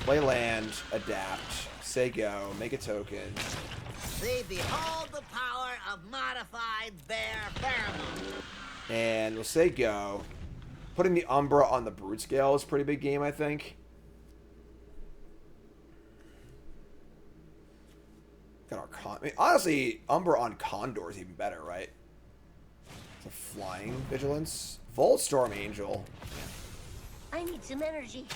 Play land. Adapt. Say go. Make a token. See, behold the power of modified bear pheromone. And we'll say go. Putting the Umbra on the Brute Scale is a pretty big game, I think. Got our I mean, honestly, Umbra on Condor is even better, right? It's a flying vigilance. Voltstorm Angel. I need some energy.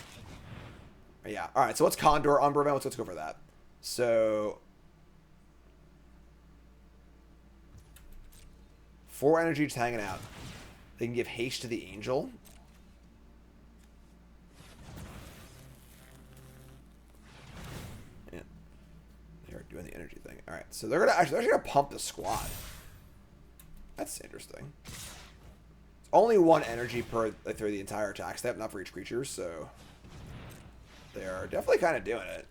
Yeah. All right. So what's Condor Umbra? Let's go for that. So 4 energy just hanging out. They can give haste to the angel. Yeah. They are doing the energy thing. All right. So they're actually gonna pump the squad. That's interesting. It's only 1 energy per through the entire attack step, not for each creature, so they're definitely kind of doing it.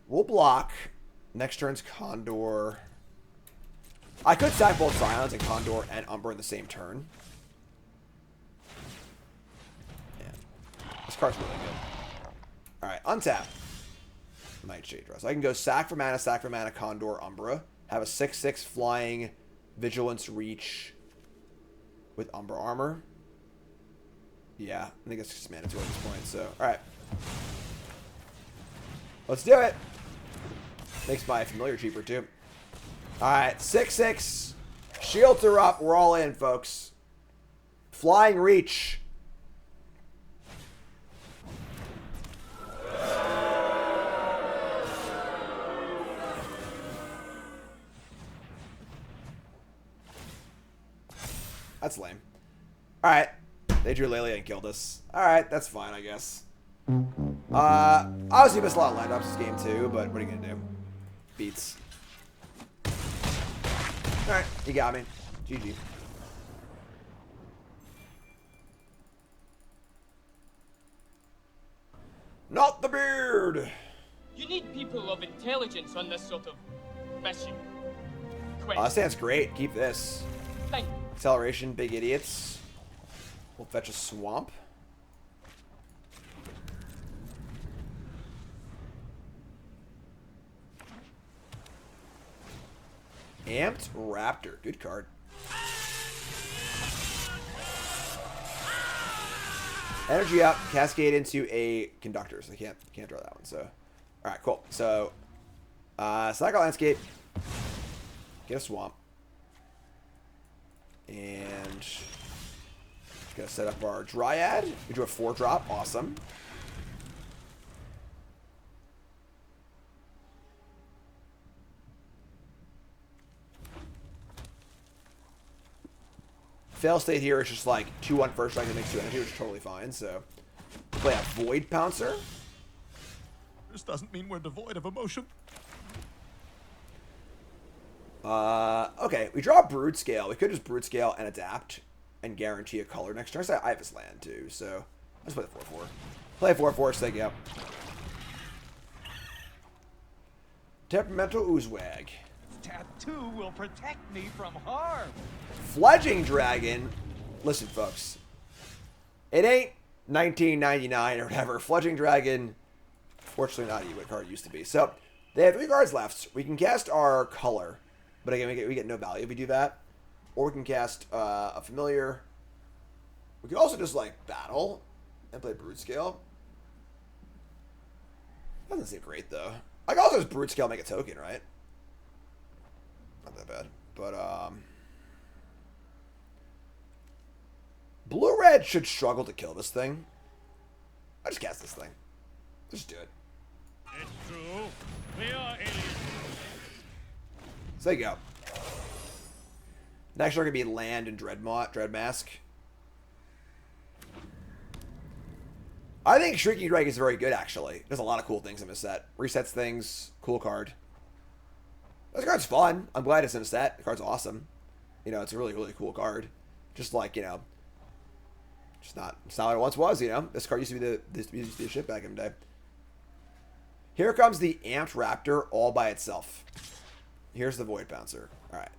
We'll block. Next turn's Condor. I could sack both Scions and Condor and Umbra in the same turn. Yeah. This card's really good. Alright, untap. Nightshade Draw. So I can go sack for mana, Condor, Umbra. Have a 6/6 flying Vigilance Reach with Umbra Armor. Yeah, I think it's just mana 2 at this point, so alright. Let's do it! Makes my familiar cheaper too. Alright, 6/6. Shields are up. We're all in, folks. Flying Reach. That's lame. Alright. They drew Lelia and killed us. Alright, that's fine, I guess. Obviously missed a lot of lineups this game too, but what are you gonna do? Beats. Alright, you got me. GG. Not the beard! You need people of intelligence on this sort of mission. Sounds great. Keep this. Thank you. Acceleration, big idiots. We'll fetch a swamp. Amped Raptor. Good card. Energy up. Cascade into a Conductor. So I can't draw that one. So, alright, cool. So, select our landscape. Get a swamp. And gonna set up our Dryad. We do a 4-drop. Awesome. Fail state here is just like 2/1 first strike that makes 2 energy, which is totally fine. So play a Void Pouncer. This doesn't mean we're devoid of emotion. Okay, we draw a Brood Scale. We could just Brood Scale and adapt and guarantee a color next turn. I have this land too, so let's play the 4/4. Play 4/4, stake up. Temperamental Oozewag. Tattoo will protect me from harm. Fledging Dragon. Listen, folks. It ain't 1999 or whatever. Fledging Dragon, fortunately not what card it used to be. So, they have 3 cards left. We can cast our color, but again, we get no value if we do that. Or we can cast a familiar. We can also just, like, battle and play Brood Scale. Doesn't seem great, though. I can also just Brood Scale, make a token, right? Not that bad. But, Blue-red should struggle to kill this thing. I just cast this thing. Just do it. It's true. We are aliens. So there you go. Next are going to be Land and Dreadmask. I think Shrieking Drake is very good, actually. There's a lot of cool things in this set. Resets things. Cool card. This card's fun. I'm glad it's in a set. The card's awesome. You know, it's a really, really cool card. Just like, you know, it's not what it once was, you know. This card used to be the shit back in the day. Here comes the Amped Raptor all by itself. Here's the Void Bouncer. Alright.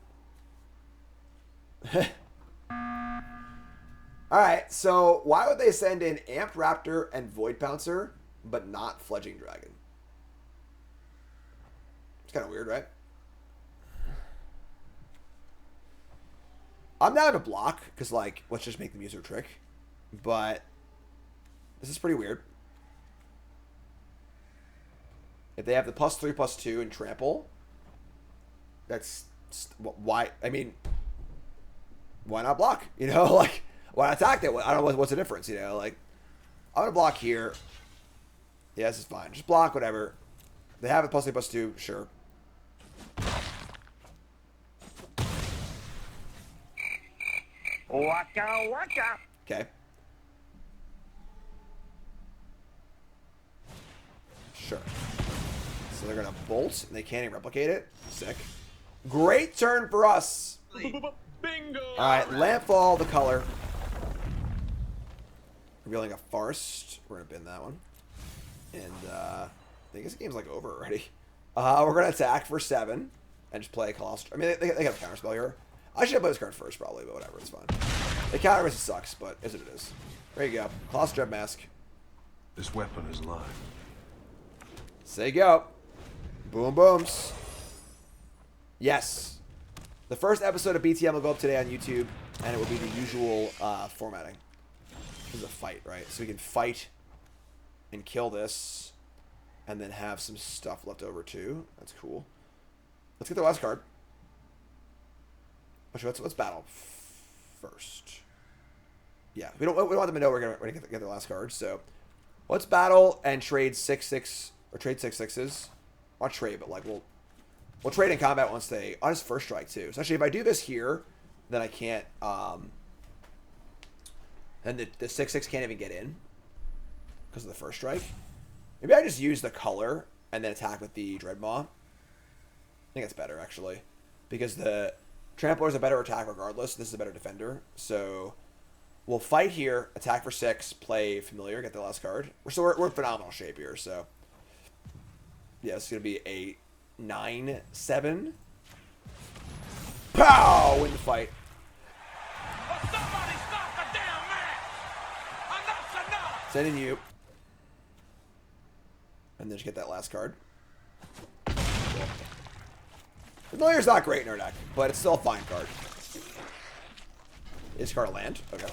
Alright, so why would they send in Amped Raptor and Void Bouncer, but not Fledging Dragon? It's kind of weird, right? I'm down to block, because, like, let's just make them use their trick. But this is pretty weird. If they have the +3/+2 and trample, that's why. I mean, why not block? You know, like, why not attack that? I don't know what's the difference. You know, like, I'm gonna block here. Yeah, this is fine. Just block whatever. They have a +3/+2, sure. Waka waka. Okay. Sure. So they're gonna bolt, and they can't even replicate it. Sick. Great turn for us. Bingo! Alright, Landfall, the color. Revealing a Forest. We're going to bin that one. And, I think this game's, like, over already. We're going to attack for 7. And just play a Colossal... I mean, they have a counterspell here. I should have played this card first, probably, but whatever, it's fine. The counter risk sucks, but is what it is. There you go. Colossal Dread Mask. This weapon is live. Say go. Boom booms. Yes. The first episode of BTM will go up today on YouTube, and it will be the usual formatting. This is a fight, right? So we can fight and kill this, and then have some stuff left over too. That's cool. Let's get the last card. Actually, let's battle first. Yeah, we don't want them to know we're gonna get the last card. So let's battle and trade 6/6 or trade 6/6s. Not trade, but like we'll trade in combat once they on his first strike too. So actually, if I do this here, then I can't. Then the 6/6 can't even get in because of the first strike. Maybe I just use the color and then attack with the Dreadmaw. I think that's better actually, because the Trampler is a better attack regardless. This is a better defender, so we'll fight here, attack for 6, play Familiar, get the last card. We're in phenomenal shape here, so yeah, it's gonna be a 9/7. Pow! Win the fight. Somebody stop the damn match! Enough's enough! Sending you, and then just get that last card. Familiar's not great in our deck, but it's still a fine card. Is card a land? Okay.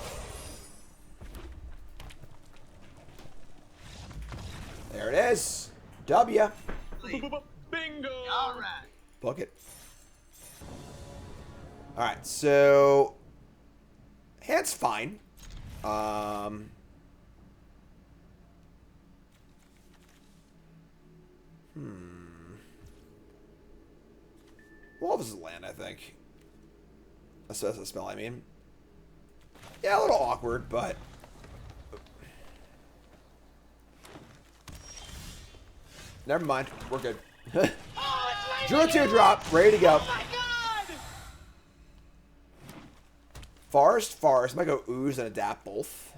There it is. W. Bingo! All right. Book it. Alright, so hand's fine. Well, this is land, I think. That's a spell, I mean. Yeah, a little awkward, but... Never mind. We're good. Drew a 2-drop. Ready to go. Forest. Might go Ooze and Adapt both.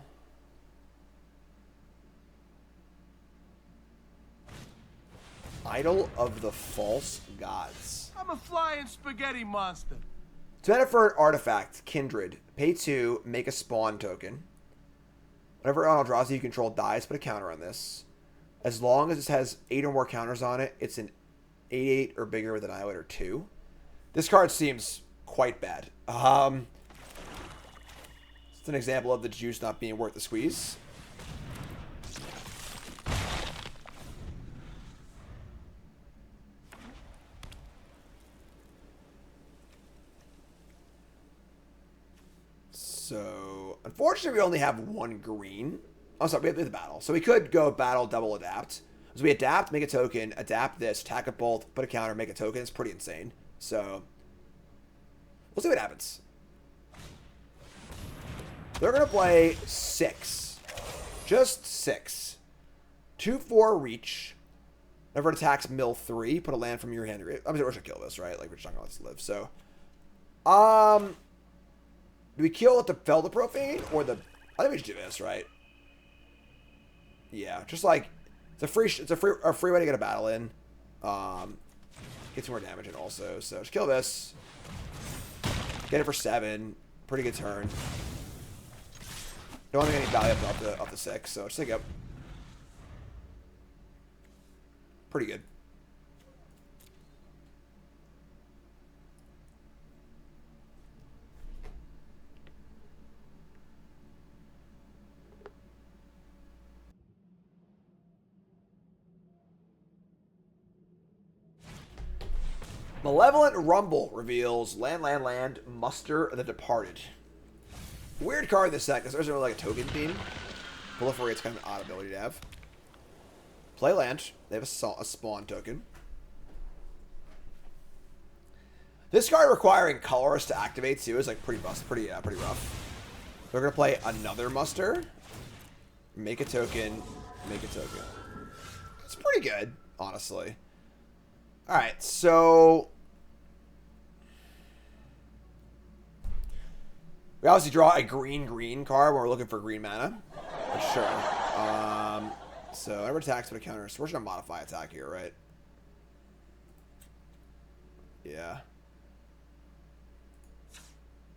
Idol of the False Gods. I'm a flying spaghetti monster. To enter for an artifact, Kindred. Pay 2, make a spawn token. Whenever an Eldrazi you control dies, put a counter on this. As long as it has 8 or more counters on it, it's an 8/8 or bigger with Annihilator 2. This card seems quite bad. It's an example of the juice not being worth the squeeze. So, unfortunately, we only have 1 green. Oh, sorry, we have the battle. So we could go battle, double, adapt. So we adapt, make a token, adapt this, attack it both, put a counter, make a token. It's pretty insane. So, we'll see what happens. They're going to play 6. Just 6. 2/4 reach. Whenever it attacks, mill 3. Put a land from your hand. I'm just going to kill this, right? Like, we're just not going to let this live. So, do we kill with the Fel the Profane or the... I think we should do this, right? Yeah, just like it's a free way to get a battle in. Get some more damage in also. So just kill this. Get it for 7. Pretty good turn. Don't have any value up the 6, so just take up. Pretty good. Malevolent Rumble reveals land, Muster the Departed. Weird card in this set because there's really like a token theme. Proliferate's kind of an odd ability to have. Play land. They have a spawn token. This card requiring colors to activate too is like pretty rough. They're gonna play another Muster. Make a token. Make a token. It's pretty good, honestly. Alright, so We obviously draw a green card when we're looking for green mana. For sure. So every attack's going to counter. So we're just going to modify attack here, right? Yeah.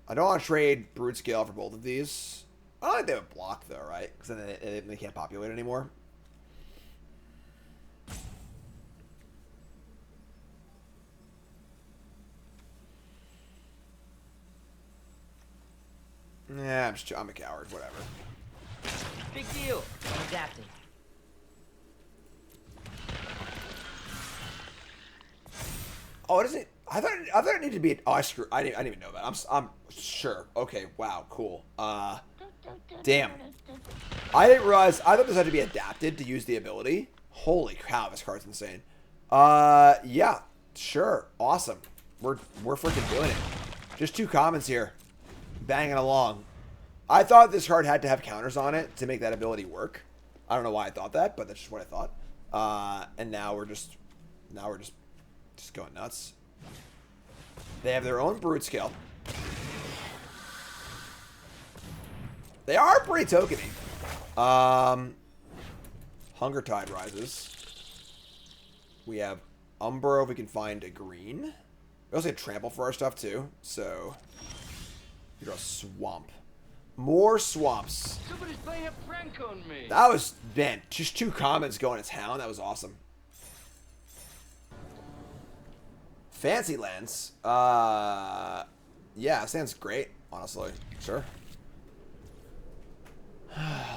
I don't want to trade Brute Scale for both of these. I don't think they would block, though, right? Because then they can't populate anymore. Nah, I'm a coward, whatever. Big deal. I'm adapting. Oh, it isn't. I thought it needed to be. Oh, I didn't even know that. I'm sure. Okay. Wow. Cool. Damn. I didn't realize. I thought this had to be adapted to use the ability. Holy cow! This card's insane. Yeah. Sure. Awesome. We're freaking doing it. Just 2 commons here. Banging along. I thought this card had to have counters on it to make that ability work. I don't know why I thought that, but that's just what I thought. And now we're just going nuts. They have their own Brute Scale. They are pretty tokeny. Hunger Tide rises. We have Umbro if we can find a green. We also get Trample for our stuff too. So we draw Swamp. More swamps. Somebody's playing a prank on me. That was, man, just 2 commons going to town. That was awesome. Fancy lands. Yeah, sounds great, honestly. Sure.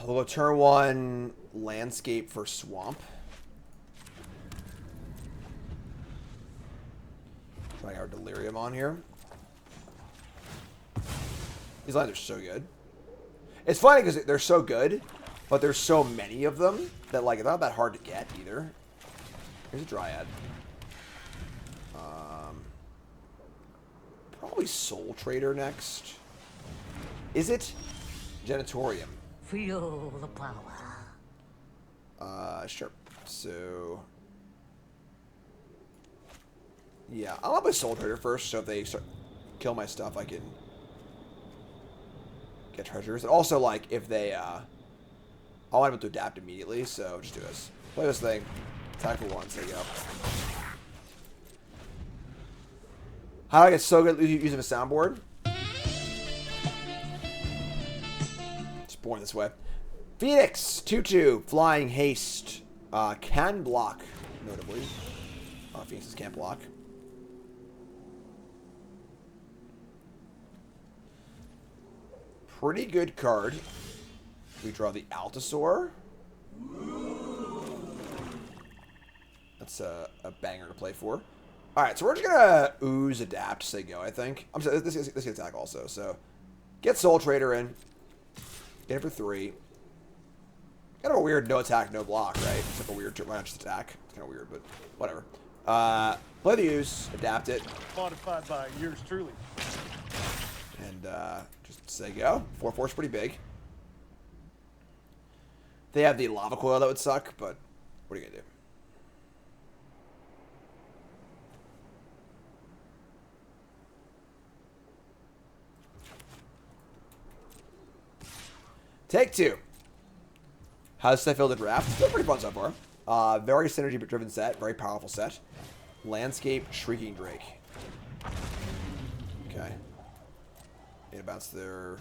We'll go turn 1 landscape for swamp. Trying our delirium on here. These lands are so good. It's funny because they're so good, but there's so many of them that like it's not that hard to get either. Here's a Dryad. Probably Soul Trader next. Is it? Genitorium. Feel the power. Sure. So yeah, I'll play Soul Trader first, so if they start kill my stuff, I can get treasures. And also, like, if they, I want them to adapt immediately, so just do this. Play this thing. Attack for 1, there you go. How do I get so good at using a soundboard? Just born this way. Phoenix, 2/2, Flying Haste. Can block, notably. Phoenixes can't block. Pretty good card. We draw the Altasaur. That's a banger to play for. Alright, so we're just gonna ooze adapt, say go, I think. I'm sorry, this can attack also, so get Soul Trader in. Get it for 3. Kind of a weird no attack, no block, right? Except for weird why not just attack. It's kind of weird, but whatever. Play the ooze, adapt it. Modified by yours truly. And just say go. 4/4's pretty big. They have the Lava Coil that would suck, but what are you gonna do? Take 2. How's I feel the draft? Still pretty fun so far. Very synergy-driven set. Very powerful set. Landscape Shrieking Drake. Okay. It bounce there.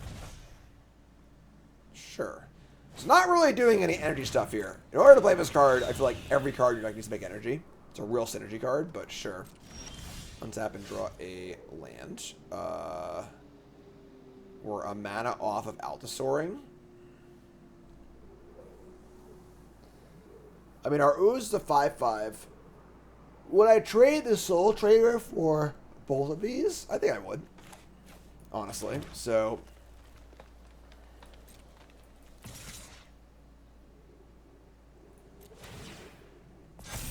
Sure. It's not really doing any energy stuff here. In order to play this card, I feel like every card in your deck needs to make energy. It's a real synergy card, but sure. Untap and draw a land. We're a mana off of Altasauring. I mean, our ooze is a 5/5. Would I trade the Soul Trader for both of these? I think I would. Honestly. So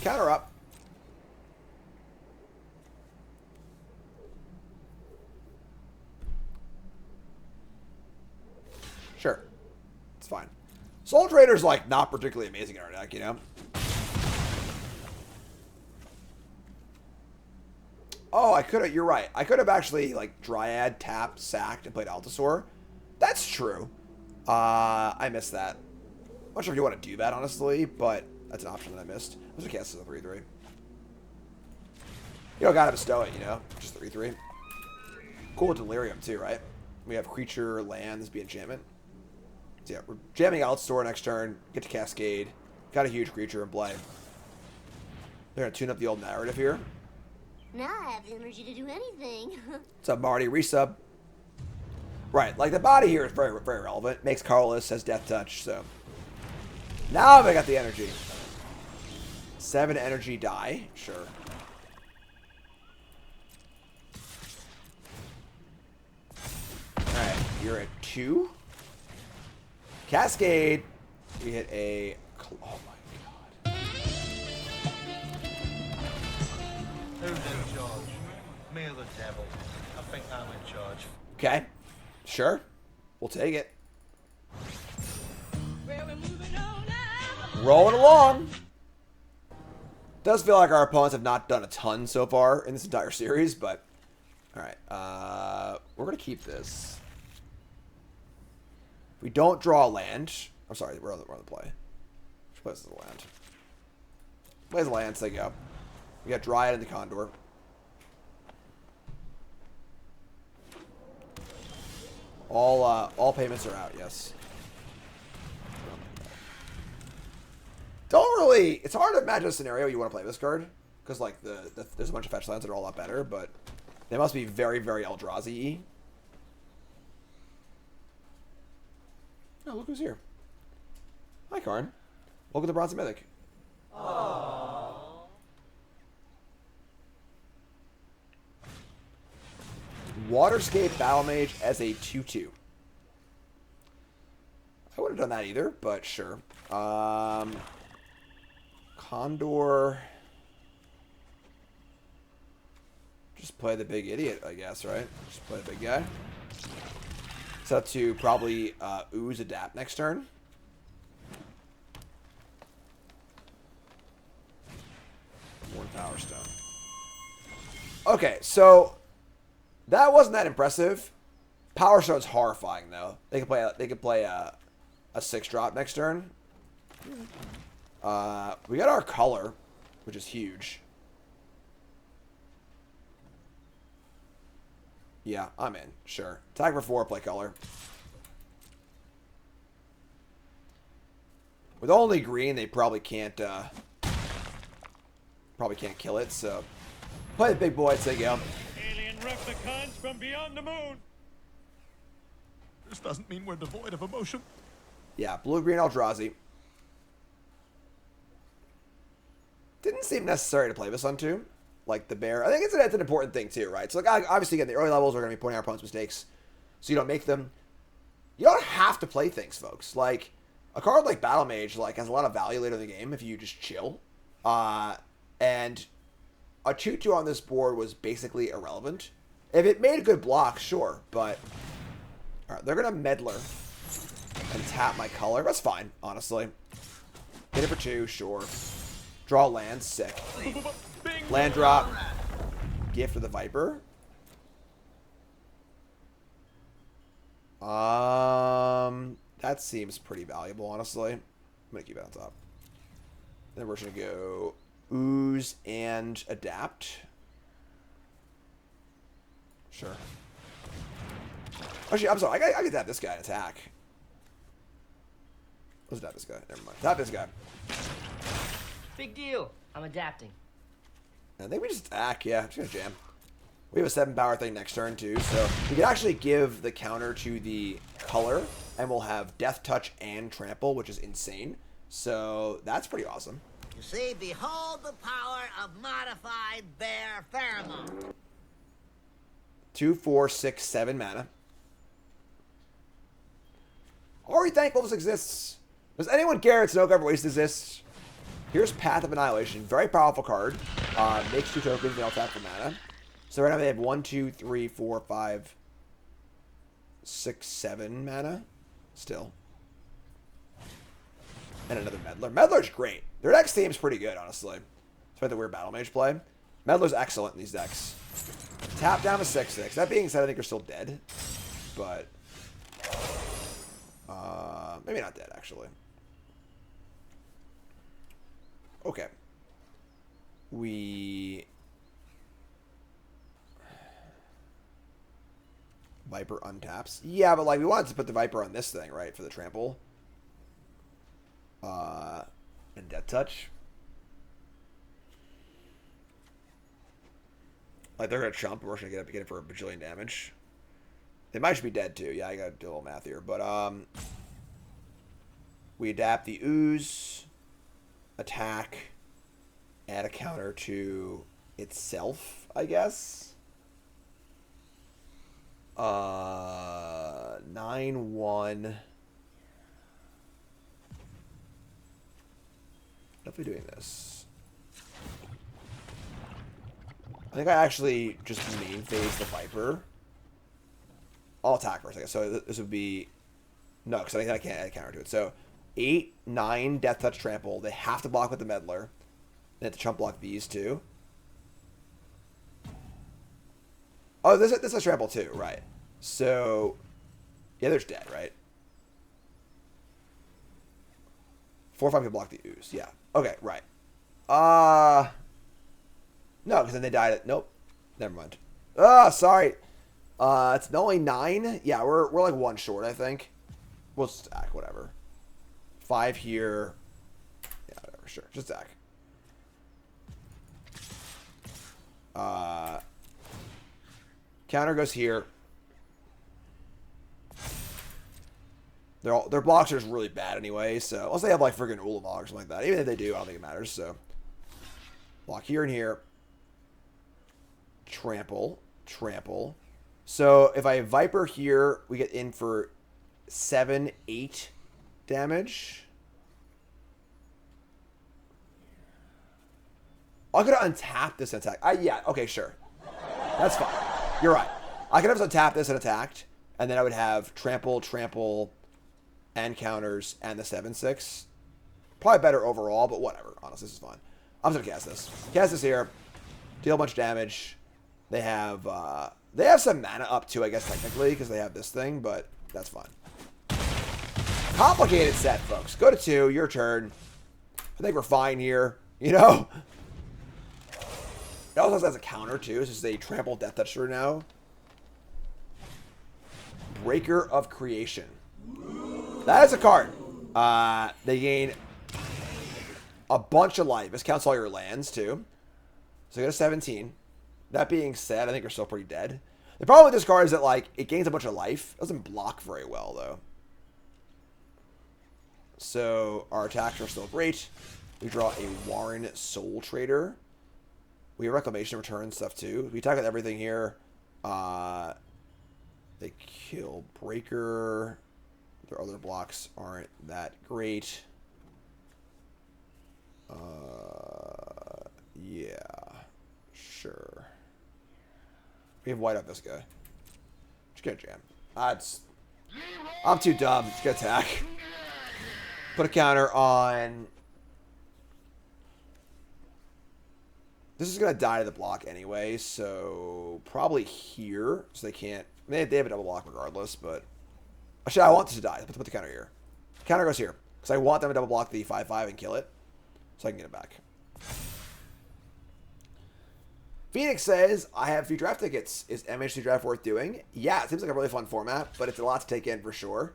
counter up. Sure. It's fine. Soul Trader's like not particularly amazing in our deck, you know? Oh, I could have, you're right. I could have actually like Dryad, tapped, sacked, and played Altasaur. That's true. I missed that. I'm not sure if you want to do that, honestly, but that's an option that I missed. I was going to cast this a 3-3. You don't gotta bestow it, you know? Just 3-3. Cool with Delirium, too, right? We have creature, lands, be enchantment. So yeah, we're jamming out store next turn, get to Cascade, got a huge creature in play. They're going to tune up the old narrative here. Now I have energy to do anything. What's up, Marty? Resub. Right, like the body here is very, very relevant. Makes colorless, has death touch, so. Now I got the energy. 7 energy die, sure. Alright, you're at 2. Cascade. We hit a. Oh my god. Who's in charge? Me or the devil? I think I'm in charge. Okay. Sure. We'll take it. Rolling along. Does feel like our opponents have not done a ton so far in this entire series, but alright. We're gonna keep this. If we don't draw a land. I'm sorry, we're on the play. Which place is the land? Plays the lands, there you go. We got Dryad and the Condor. All payments are out, yes. Don't really... It's hard to imagine a scenario you want to play this card. Because, like, there's a bunch of fetch lands that are all a lot better, but they must be very, very Eldrazi-y. Oh, look who's here. Hi, Karn. Welcome to Bronze To Mythic. Aww. Waterscape Battle Mage as a 2/2. I wouldn't have done that either, but sure. Condor. Just play the big idiot, I guess, right? Just play the big guy. Set up to probably ooze adapt next turn. One Power Stone. Okay, so that wasn't that impressive. Power Stone's horrifying though. They could play a 6-drop next turn. We got our color, which is huge. Yeah, I'm in. Sure. Attack for 4, play color. With only green, they probably can't kill it, so play the big boy, take out. Alien replicants from beyond the moon. This doesn't mean we're devoid of emotion. Yeah, blue-green Eldrazi. Didn't seem necessary to play this on 2. Like the bear. I think it's an important thing too, right? So like obviously again, the early levels we're going to be pointing out opponents' mistakes so you don't make them. You don't have to play things, folks. Like a card like Battle Mage like has a lot of value later in the game if you just chill. And a 2/2 on this board was basically irrelevant. If it made a good block, sure, but all right, they're going to Meddler and tap my color. That's fine, honestly. Hit it for 2, sure. Draw land, sick. Land drop. Gift of the Viper. That seems pretty valuable, honestly. I'm gonna keep it on top. Then we're just gonna go ooze and adapt. Sure. Actually, I'm sorry. I get to have this guy attack. Let's adapt this guy. Never mind. Tap this guy. Big deal. I'm adapting. I think we just attack, yeah. Just gonna jam. We have a 7-power thing next turn, too, so we can actually give the counter to the color, and we'll have Death Touch and Trample, which is insane. So that's pretty awesome. You see, behold the power of modified bear pheromone. 2, 4, 6, 7 mana. Are we thankful this exists? Does anyone care that Snow Covered Waste exists? Here's Path of Annihilation. Very powerful card. Makes 2 tokens, they all tap for mana. So right now they have 1, 2, 3, 4, 5, 6, 7 mana. Still. And another Meddler. Meddler's great. Their deck seems pretty good, honestly. Despite the weird Battle Mage play. Meddler's excellent in these decks. Tap down to 6/6. That being said, I think they're still dead. But Maybe not dead, actually. Okay. Viper untaps. Yeah, but like we wanted to put the Viper on this thing, right, for the trample. And Death Touch. Like they're gonna chump, and we're gonna get it for a bajillion damage. They might just be dead too. Yeah, I gotta do a little math here, but we adapt the ooze, attack, add a counter to itself, I guess. 9-1. Definitely doing this. I think I actually just main phase the Viper. I'll attack for a second. So this would be... No, because I think I can't add a counter to it. So 8, 9, Death Touch, Trample. They have to block with the Meddler. They have to chump block these two. Oh, this is Trample too, right. So... Yeah, there's dead, right? 4 or 5 can block the ooze. Yeah. Okay, right. No, because then they died at... Nope. Never mind. Sorry. It's only 9. Yeah, we're like 1 short, I think. We'll stack, whatever. 5 here. Yeah, whatever, sure. Just stack. Counter goes here. Their blocks are just really bad anyway, so unless they have like friggin' Ulamog or something like that. Even if they do, I don't think it matters, so. Block here and here. Trample. Trample. So if I Viper here, we get in for 7, 8 damage. I could have untapped this and attacked. Yeah, okay, sure. That's fine. You're right. I could have untapped this and attacked, and then I would have trample, trample, and counters, and the 7/6. Probably better overall, but whatever. Honestly, this is fine. I'm just gonna cast this. Cast this here. Deal a bunch of damage. They have some mana up too, I guess, technically, because they have this thing, but that's fine. Complicated set, folks. Go to 2, your turn. I think we're fine here, you know? It also has a counter, too. This is a trample Death Toucher now. Breaker of Creation. That is a card. They gain a bunch of life. This counts all your lands, too. So you go to 17. That being said, I think you're still pretty dead. The problem with this card is that, like, it gains a bunch of life. It doesn't block very well, though. So our attacks are still great. We draw a Warren Soul Trader. We have Reclamation Return stuff, too. We attack with everything here. They kill Breaker. Their other blocks aren't that great. Yeah. Sure. We have white up this guy. Just get a jam. I'm too dumb. Just get attack. Put a counter on. This is going to die to the block anyway, so probably here. So they can't. They have a double block regardless, but. Actually, I want this to die. Let's put the counter here. Counter goes here. Because I want them to double block the 5/5 and kill it. So I can get it back. Phoenix says, I have a few draft tickets. Is MHC draft worth doing? Yeah, it seems like a really fun format, but it's a lot to take in for sure.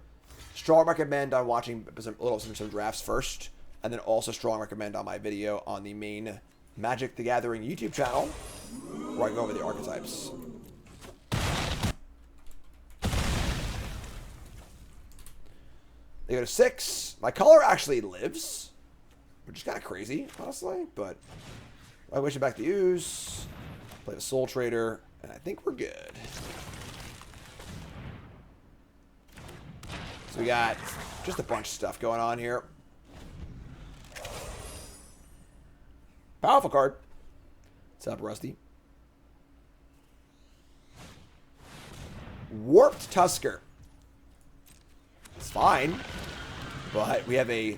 Strong recommend on watching some drafts first, and then also strong recommend on my video on the main Magic the Gathering YouTube channel, where I go over the archetypes. They go to 6. My color actually lives, which is kind of crazy, honestly, but I wish it back to use. Play the Soul Trader, and I think we're good. So we got just a bunch of stuff going on here. Powerful card. What's up, Rusty? Warped Tusker. It's fine, but we have a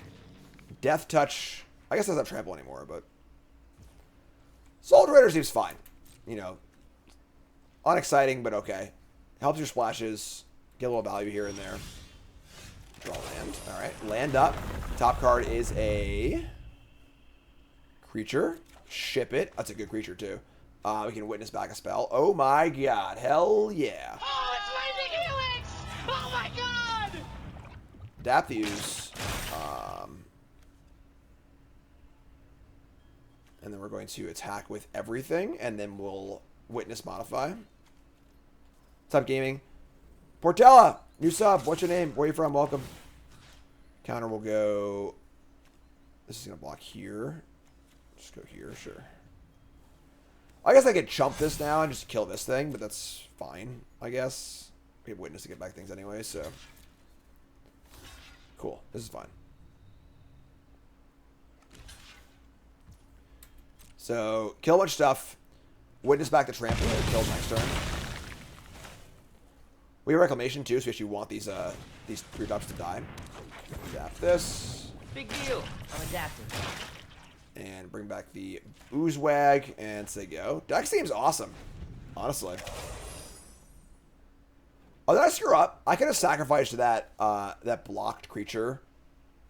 Death Touch. I guess it doesn't have trample anymore, but Soul Trader seems fine. You know, unexciting, but okay. Helps your splashes. Get a little value here and there. Draw land. Alright, land up. Top card is a creature. Ship it. That's a good creature, too. We can witness back a spell. Oh my god. Hell yeah. Oh, it's Lightning Helix! Oh my god! Adapt these. And then we're going to attack with everything, and then we'll witness modify. What's up, gaming? Portella, new sub. What's your name? Where are you from? Welcome. Counter will go. This is gonna block here. Just go here, sure. I guess I could chump this now and just kill this thing, but that's fine, I guess. We have witness to get back things anyway, so. Cool. This is fine. So, kill a bunch of stuff. Witness back the trample and kill next turn. We have reclamation too, so we actually want these 3-drops to die. Adapt this. Big deal. I'm adapting. And bring back the Oozewag and say go. Deck seems awesome, honestly. Oh, did I screw up? I could have sacrificed that that blocked creature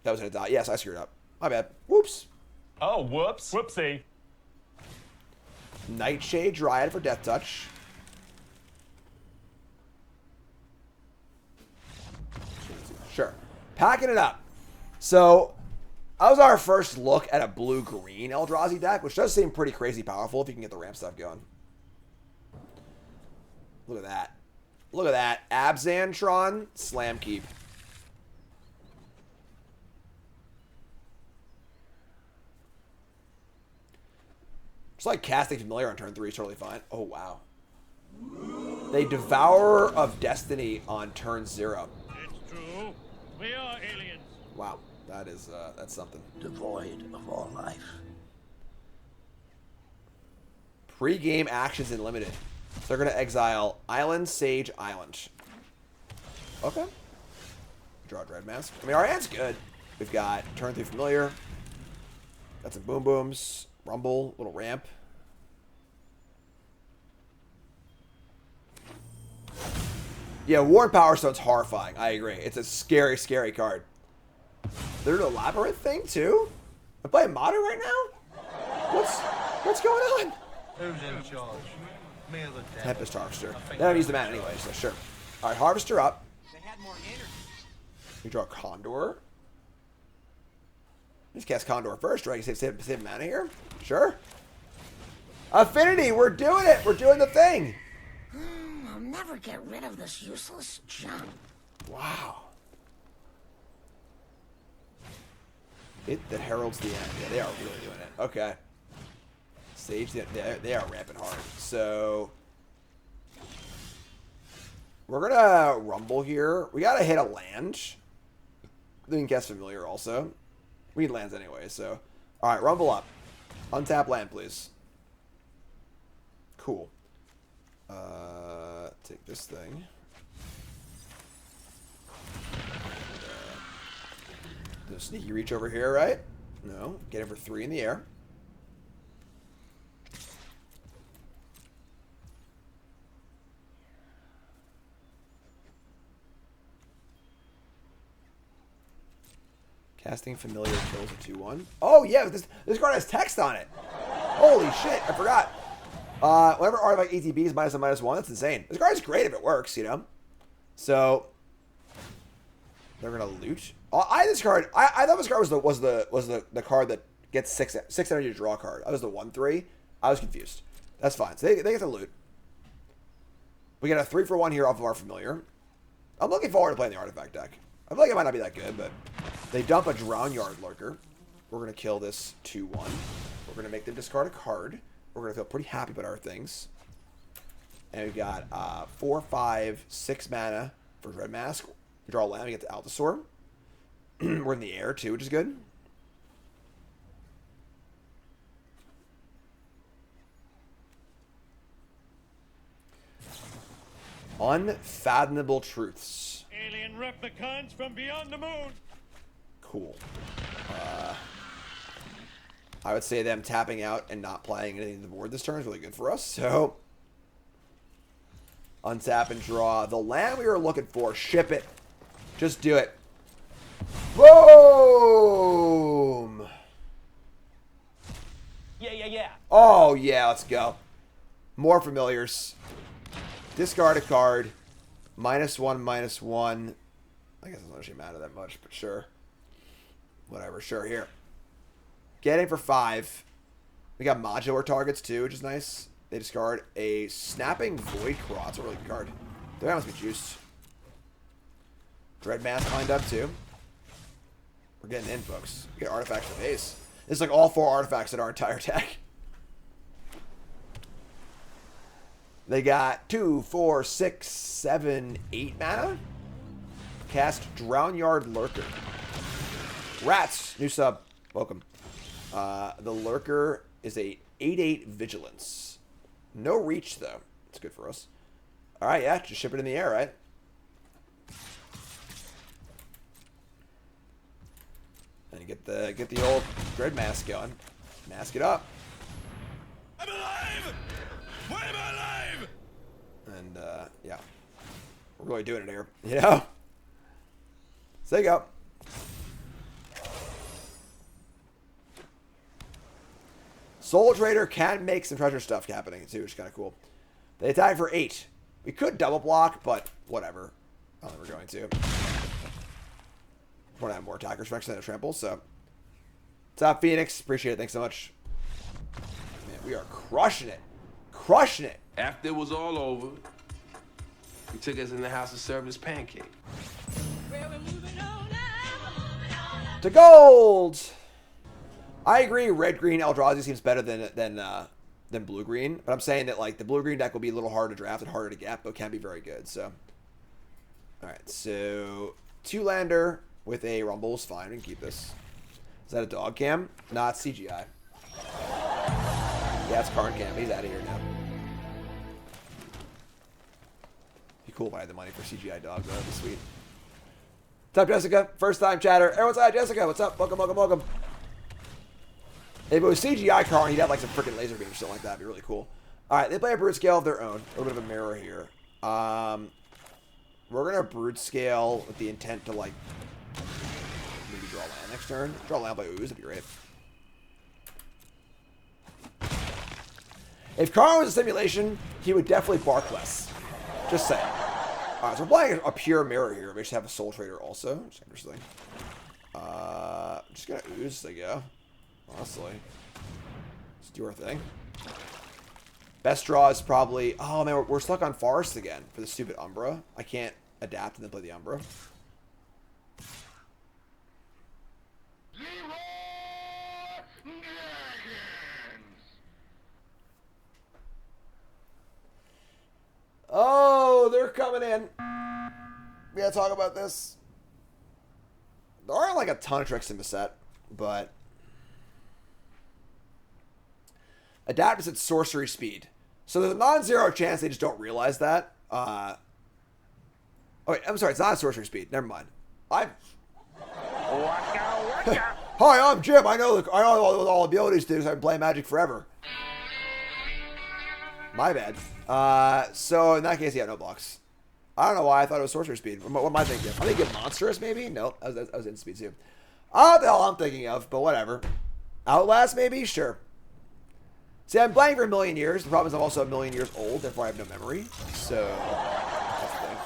that was gonna die. Yes, I screwed up. My bad. Whoops. Oh, whoops. Whoopsie. Nightshade Dryad for Death Touch. Sure. Packing it up. So, that was our first look at a blue-green Eldrazi deck, which does seem pretty crazy powerful if you can get the ramp stuff going. Look at that. Look at that. Abzantron, Slam Keep. Just like casting Familiar on turn 3 is totally fine. Oh, wow. They Devourer of Destiny on turn 0. It's true. We are aliens. Wow. That is, that's something. Devoid of all life. Pre-game actions in limited. So they're going to exile Island, Sage, Island. Okay. Draw Dread Mask. I mean, our hand's good. We've got turn 3 Familiar. Got some Boom Booms. Rumble. Little ramp. Yeah, Warren Power Stone's horrifying. I agree. It's a scary, scary card. There's a Labyrinth thing, too? I'm playing Modern right now? What's going on? Who's in charge? Me or the devil? Tempest Harvester. They don't use the mana anyway, so sure. Alright, Harvester up. They had more energy. We draw Condor. Let's cast Condor first, right? Save mana here? Sure. Affinity, we're doing it! We're doing the thing! I'll never get rid of this useless junk. Wow. It that heralds the end. Yeah, they are really doing it. Okay. Sage, they are ramping hard. So we're gonna rumble here. We gotta hit a land. We can cast Familiar also. We need lands anyway, so. Alright, rumble up. Untap land, please. Cool. Take this thing. No sneaky reach over here, right? No. Get him for 3 in the air. Casting Familiar kills a 2/1. Oh, yeah, this card has text on it. Holy shit, I forgot. Whenever artifact ETB is -1/-1, that's insane. This card is great if it works, you know? So, they're going to loot. This card, I thought this card was the card that gets 6 energy to draw a card. That was the 1/3. I was confused. That's fine. So they get to loot. We get a 3-for-1 here off of our Familiar. I'm looking forward to playing the artifact deck. I feel like it might not be that good, but they dump a Drownyard Lurker. We're going to kill this 2/1. We're going to make them discard a card. We're going to feel pretty happy about our things. And we've got 4, 5, 6 mana for Dread Mask. We draw a land, we get the Altasaur. We're in the air too, which is good. Unfathomable Truths. Alien replicants from beyond the moon. Cool. I would say them tapping out and not playing anything to the board this turn is really good for us. So, untap and draw. The land we were looking for, ship it. Just do it. Boom! Yeah. Oh, yeah, let's go. More familiars. Discard a card. -1/-1. I guess it doesn't actually matter that much, but sure. Whatever, sure, here. Getting for 5. We got modular targets, too, which is nice. They discard a Snapping Void Claw. That's a really good card. That must be juiced. Dread Mask lined up, too. We're getting in, folks. We get artifacts for base. It's like all 4 artifacts in our entire deck. They got 2, 4, 6, 7, 8 mana. Cast Drownyard Lurker. Rats, new sub. Welcome. The Lurker is a 8/8 Vigilance. No reach, though. That's good for us. Alright, yeah, just ship it in the air, right? And you get the old Dread Mask going. Mask it up. I'm alive! Why am I alive? And, yeah. We're really doing it here. You know? So there you go. Soul Trader can make some treasure stuff happening, too, which is kind of cool. They attack for 8. We could double block, but whatever. I don't think we're going to. We want to have more attackers for than a trample, so. What's up, Phoenix? Appreciate it. Thanks so much. Man, we are crushing it. Crushing it. After it was all over, he took us in the house and served us pancake. To gold! I agree, red-green Eldrazi seems better than blue-green, but I'm saying that like the blue-green deck will be a little harder to draft and harder to get, but can be very good. So, all right, so 2-lander with a Rumble is fine. We can keep this. Is that a dog cam? Not CGI. Yeah, it's card cam. He's out of here now. Be cool if I had the money for CGI dog, though. That'd be sweet. What's up, Jessica? First time chatter. Everyone's hi, Jessica. What's up? Welcome, welcome, welcome. If it was CGI car, he'd have like some freaking laser beam or something like that. It'd be really cool. All right, they play a Brute Scale of their own. A little bit of a mirror here. We're gonna Brute Scale with the intent to like maybe draw land next turn. Draw land by Ooze, that'd be great. If Karn was a simulation, he would definitely bark less. Just saying. All right, so we're playing a pure mirror here. We just have a Soul Trader also, which is interesting. Just gonna Ooze, there you go. Honestly, let's do our thing. Best draw is probably... Oh, man, we're stuck on Forest again for the stupid Umbra. I can't adapt and then play the Umbra. Oh, they're coming in. We gotta talk about this. There aren't like a ton of tricks in the set, but... Adapt is at sorcery speed. So there's a non-zero chance they just don't realize that. Oh, wait, I'm sorry, it's not a sorcery speed. Never mind. Hi, I'm Jim. I know all the abilities to do. I've been playing Magic forever. My bad. So in that case, yeah, no blocks. I don't know why I thought it was sorcery speed. What am I thinking? I'm thinking monstrous, maybe? Nope, I was in speed too. I don't know what the hell I'm thinking of, but whatever. Outlast, maybe? Sure. See, I'm playing for a million years. The problem is I'm also a million years old, therefore I have no memory. So, that's the thing.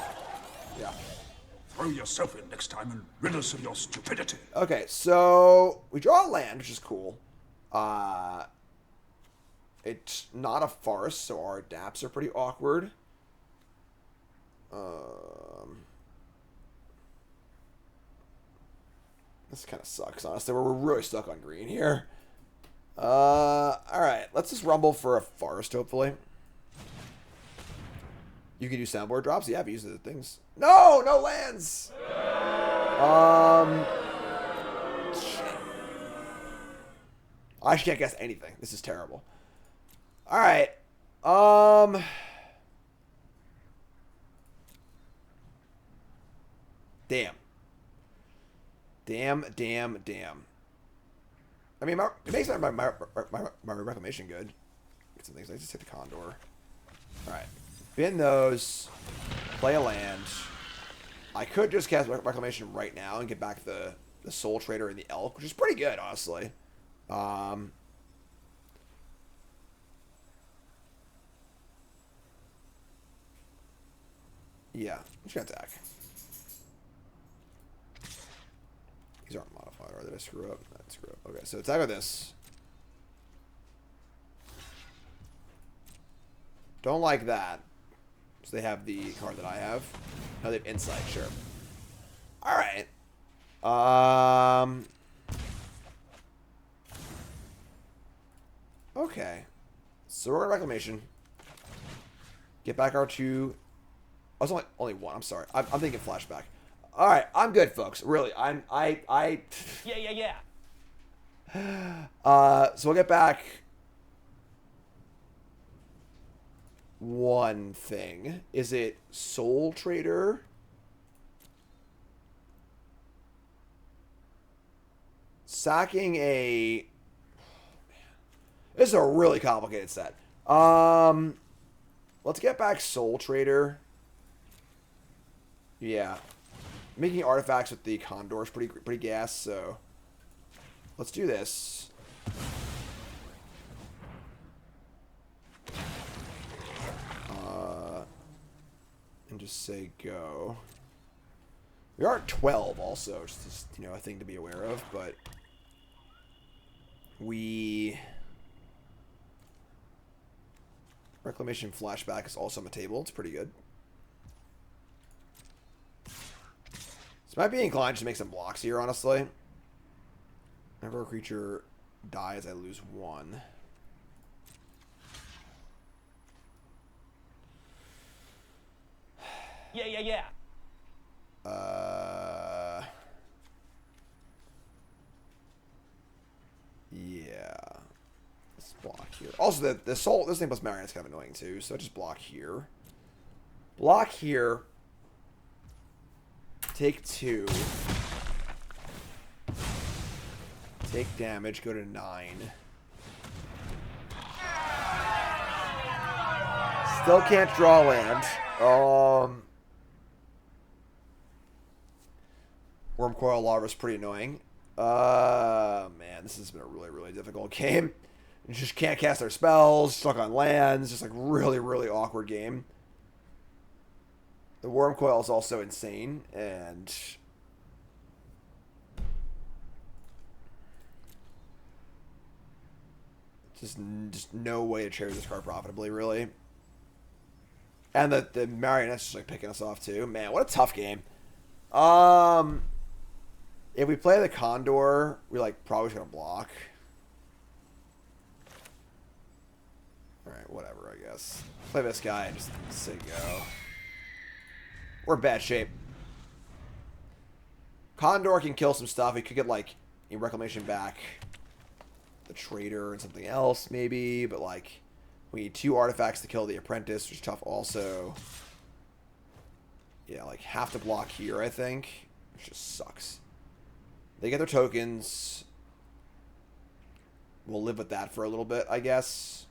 Yeah. Throw yourself in next time and rid us of your stupidity. Okay, so we draw a land, which is cool. It's not a forest, so our adapts are pretty awkward. This kind of sucks, honestly. We're really stuck on green here. Alright. Let's just rumble for a forest, hopefully. You can do soundboard drops? Yeah, I've used the things. No! No lands! I can't guess anything. This is terrible. Alright. Damn. Damn. I mean, it makes my reclamation good. Get some things. I just hit the Condor. Alright. Bin those. Play a land. I could just cast reclamation right now and get back the the Soul Trader and the Elk, which is pretty good, honestly. Yeah, I'm just gonna attack. These aren't modified, are they? Did I screw up? I screw up. Okay, so attack with this. Don't like that. So they have the card that I have. No, they have Insight, sure. Alright. Okay. So we're going to Reclamation. Get back our 2. Oh, it's only 1. I'm sorry. I'm thinking Flashback. Alright, I'm good, folks. Really, Yeah. So we'll get back 1 thing. Is it Soul Trader? Sacking a... This is a really complicated set. Let's get back Soul Trader. Yeah. Making artifacts with the Condor is pretty gas, so... Let's do this. And just say go. We are at 12 also, just you know, a thing to be aware of, but we... Reclamation Flashback is also on the table. It's pretty good. So might be inclined to make some blocks here, honestly. Whenever a creature dies, I lose 1. Yeah. Yeah. Let's block here. Also, the soul, this thing plus Marionette's kind of annoying too, so just block here. Block here. Take 2. Take damage, go to 9. Still can't draw land. Wormcoil Larva is pretty annoying. Man, this has been a really difficult game. You just can't cast their spells, stuck on lands, just like really awkward game. The Wormcoil is also insane, and just no way to trade this card profitably, really. And the Marionette's just like picking us off too. Man, what a tough game. If we play the Condor, we like probably gonna block. Alright, whatever, I guess. Play this guy and just say go. We're in bad shape. Condor can kill some stuff. He could get like a Reclamation back. The Trader and something else, maybe, but like we need 2 artifacts to kill the Apprentice, which is tough also. Yeah, like have to block here, I think. Which just sucks. They get their tokens. We'll live with that for a little bit, I guess.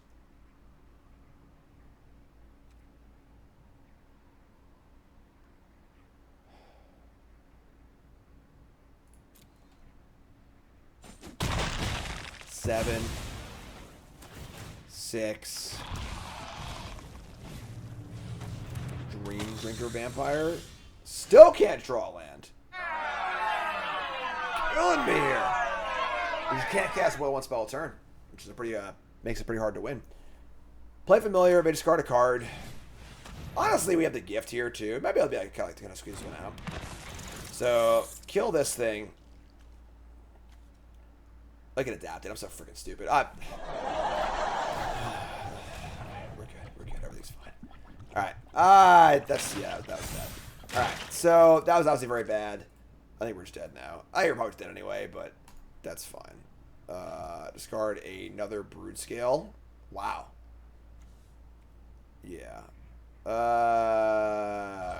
Seven. 6. Dream Drinker Vampire. Still can't draw land. Killing me here. You just can't cast more than 1 spell a turn, which is a pretty makes it pretty hard to win. Play Familiar. May discard a card. Honestly, we have the gift here too. Maybe I'll be like kind of squeeze one out. So kill this thing. I can adapt it. I'm so freaking stupid. We're good. Everything's fine. Alright. That was bad. Alright. So that was obviously very bad. I think we're just dead now. I think we're probably dead anyway, but that's fine. Discard another Brood Scale. Wow. Yeah.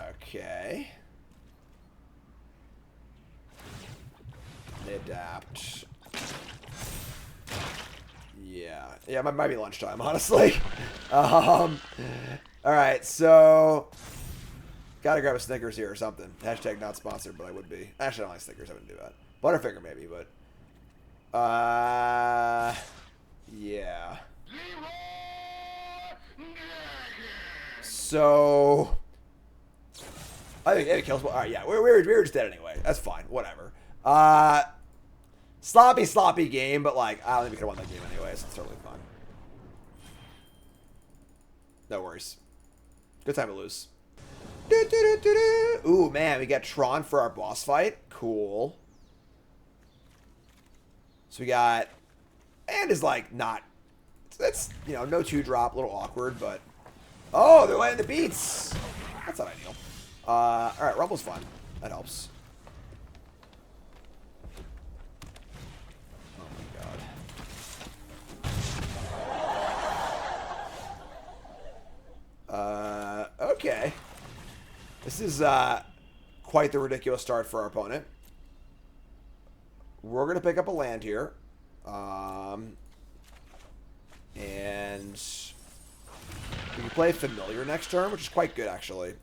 Okay. They adapt. Yeah, it might be lunchtime, honestly. Alright, so gotta grab a Snickers here or something. Hashtag not sponsored, but I would be. Actually, I don't like Snickers, I wouldn't do that. Butterfinger maybe, but yeah. So I think it kills. All right, yeah, we were just dead anyway. That's fine. Whatever. Sloppy game, but like I don't think we could have won that game anyway. So it's totally fine. No worries. Good time to lose. Ooh, man, we got Tron for our boss fight. Cool. So we got... And is, like, not... That's, you know, no 2-drop. A little awkward, but... Oh, they're letting the beats! That's not ideal. Alright, Rumble's fun. That helps. Oh, my God. Okay. This is quite the ridiculous start for our opponent. We're going to pick up a land here. And we can play Familiar next turn, which is quite good, actually.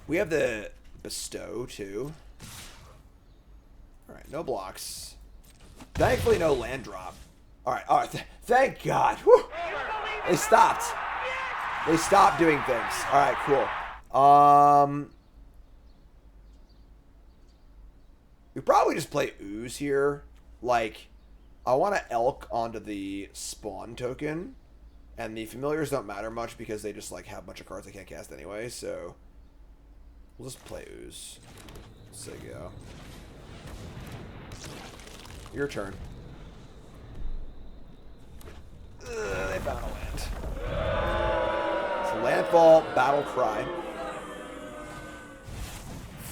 We have the Bestow, too. Alright, no blocks. Thankfully, no land drop. Alright, thank God. Whew. They stopped. They stopped doing things. Alright, cool. We probably just play Ooze here. Like, I want to Elk onto the Spawn token. And the Familiars don't matter much because they just, like, have a bunch of cards they can't cast anyway. So, we'll just play Ooze. So go. Your turn. They found a land. So Landfall, Battle Cry.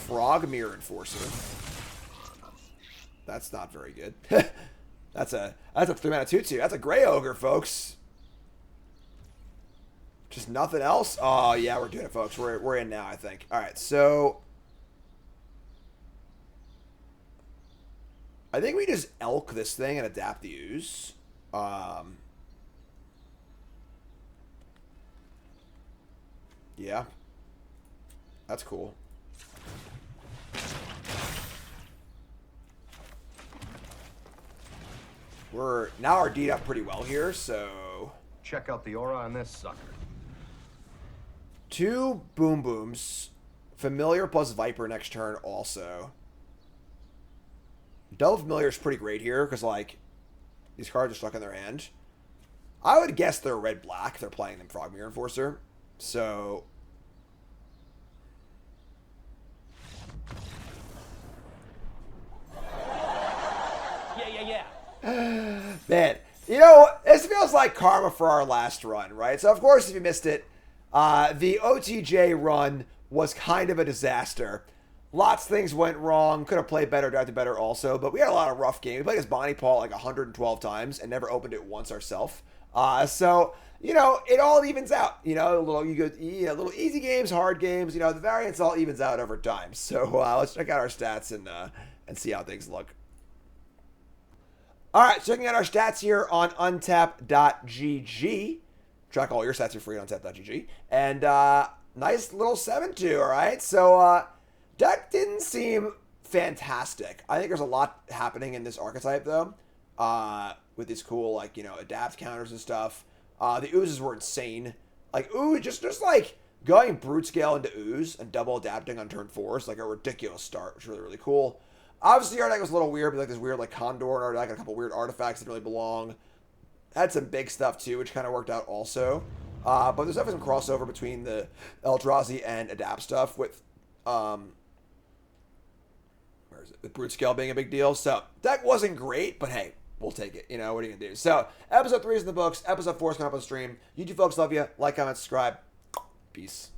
Frog Mirror Enforcer. That's not very good. That's a 3-mana 2/2. That's a Gray Ogre, folks. Just nothing else? Oh, yeah, we're doing it, folks. We're in now, I think. All right, so... I think we just Elk this thing and adapt the Ooze. Yeah. That's cool. We're now our D'd up pretty well here, so... Check out the aura on this sucker. 2 Boom Booms. Familiar plus Viper next turn also. Double Familiar is pretty great here, because, like, these cards are stuck in their hand. I would guess they're red-black. They're playing them Frog Mirror Enforcer. So... Man, you know, this feels like karma for our last run, right? So, of course, if you missed it, the OTJ run was kind of a disaster. Lots of things went wrong. Could have played better, drafted better also, but we had a lot of rough games. We played as Bonnie Paul like 112 times and never opened it once ourselves. So, you know, it all evens out. You know, little easy games, hard games. You know, the variance all evens out over time. So let's check out our stats and see how things look. All right, checking out our stats here on untap.gg. Track all your stats for free on untap.gg. And nice little 7-2, all right? So deck didn't seem fantastic. I think there's a lot happening in this archetype, though, with these cool, like, you know, adapt counters and stuff. The Oozes were insane. Like, ooh, just like going Brute Scale into Ooze and double adapting on turn 4 is like a ridiculous start, which is really, really cool. Obviously, our deck was a little weird, but like this weird like Condor in our deck, a couple weird artifacts that really belong. Had some big stuff too, which kind of worked out also. But there's definitely some crossover between the Eldrazi and Adapt stuff with, where is it? With Brute Scale being a big deal. So deck wasn't great, but hey, we'll take it. You know, what are you gonna do? So episode 3 is in the books. Episode 4 is coming up on the stream. You two folks, love you. Like, comment, subscribe. Peace.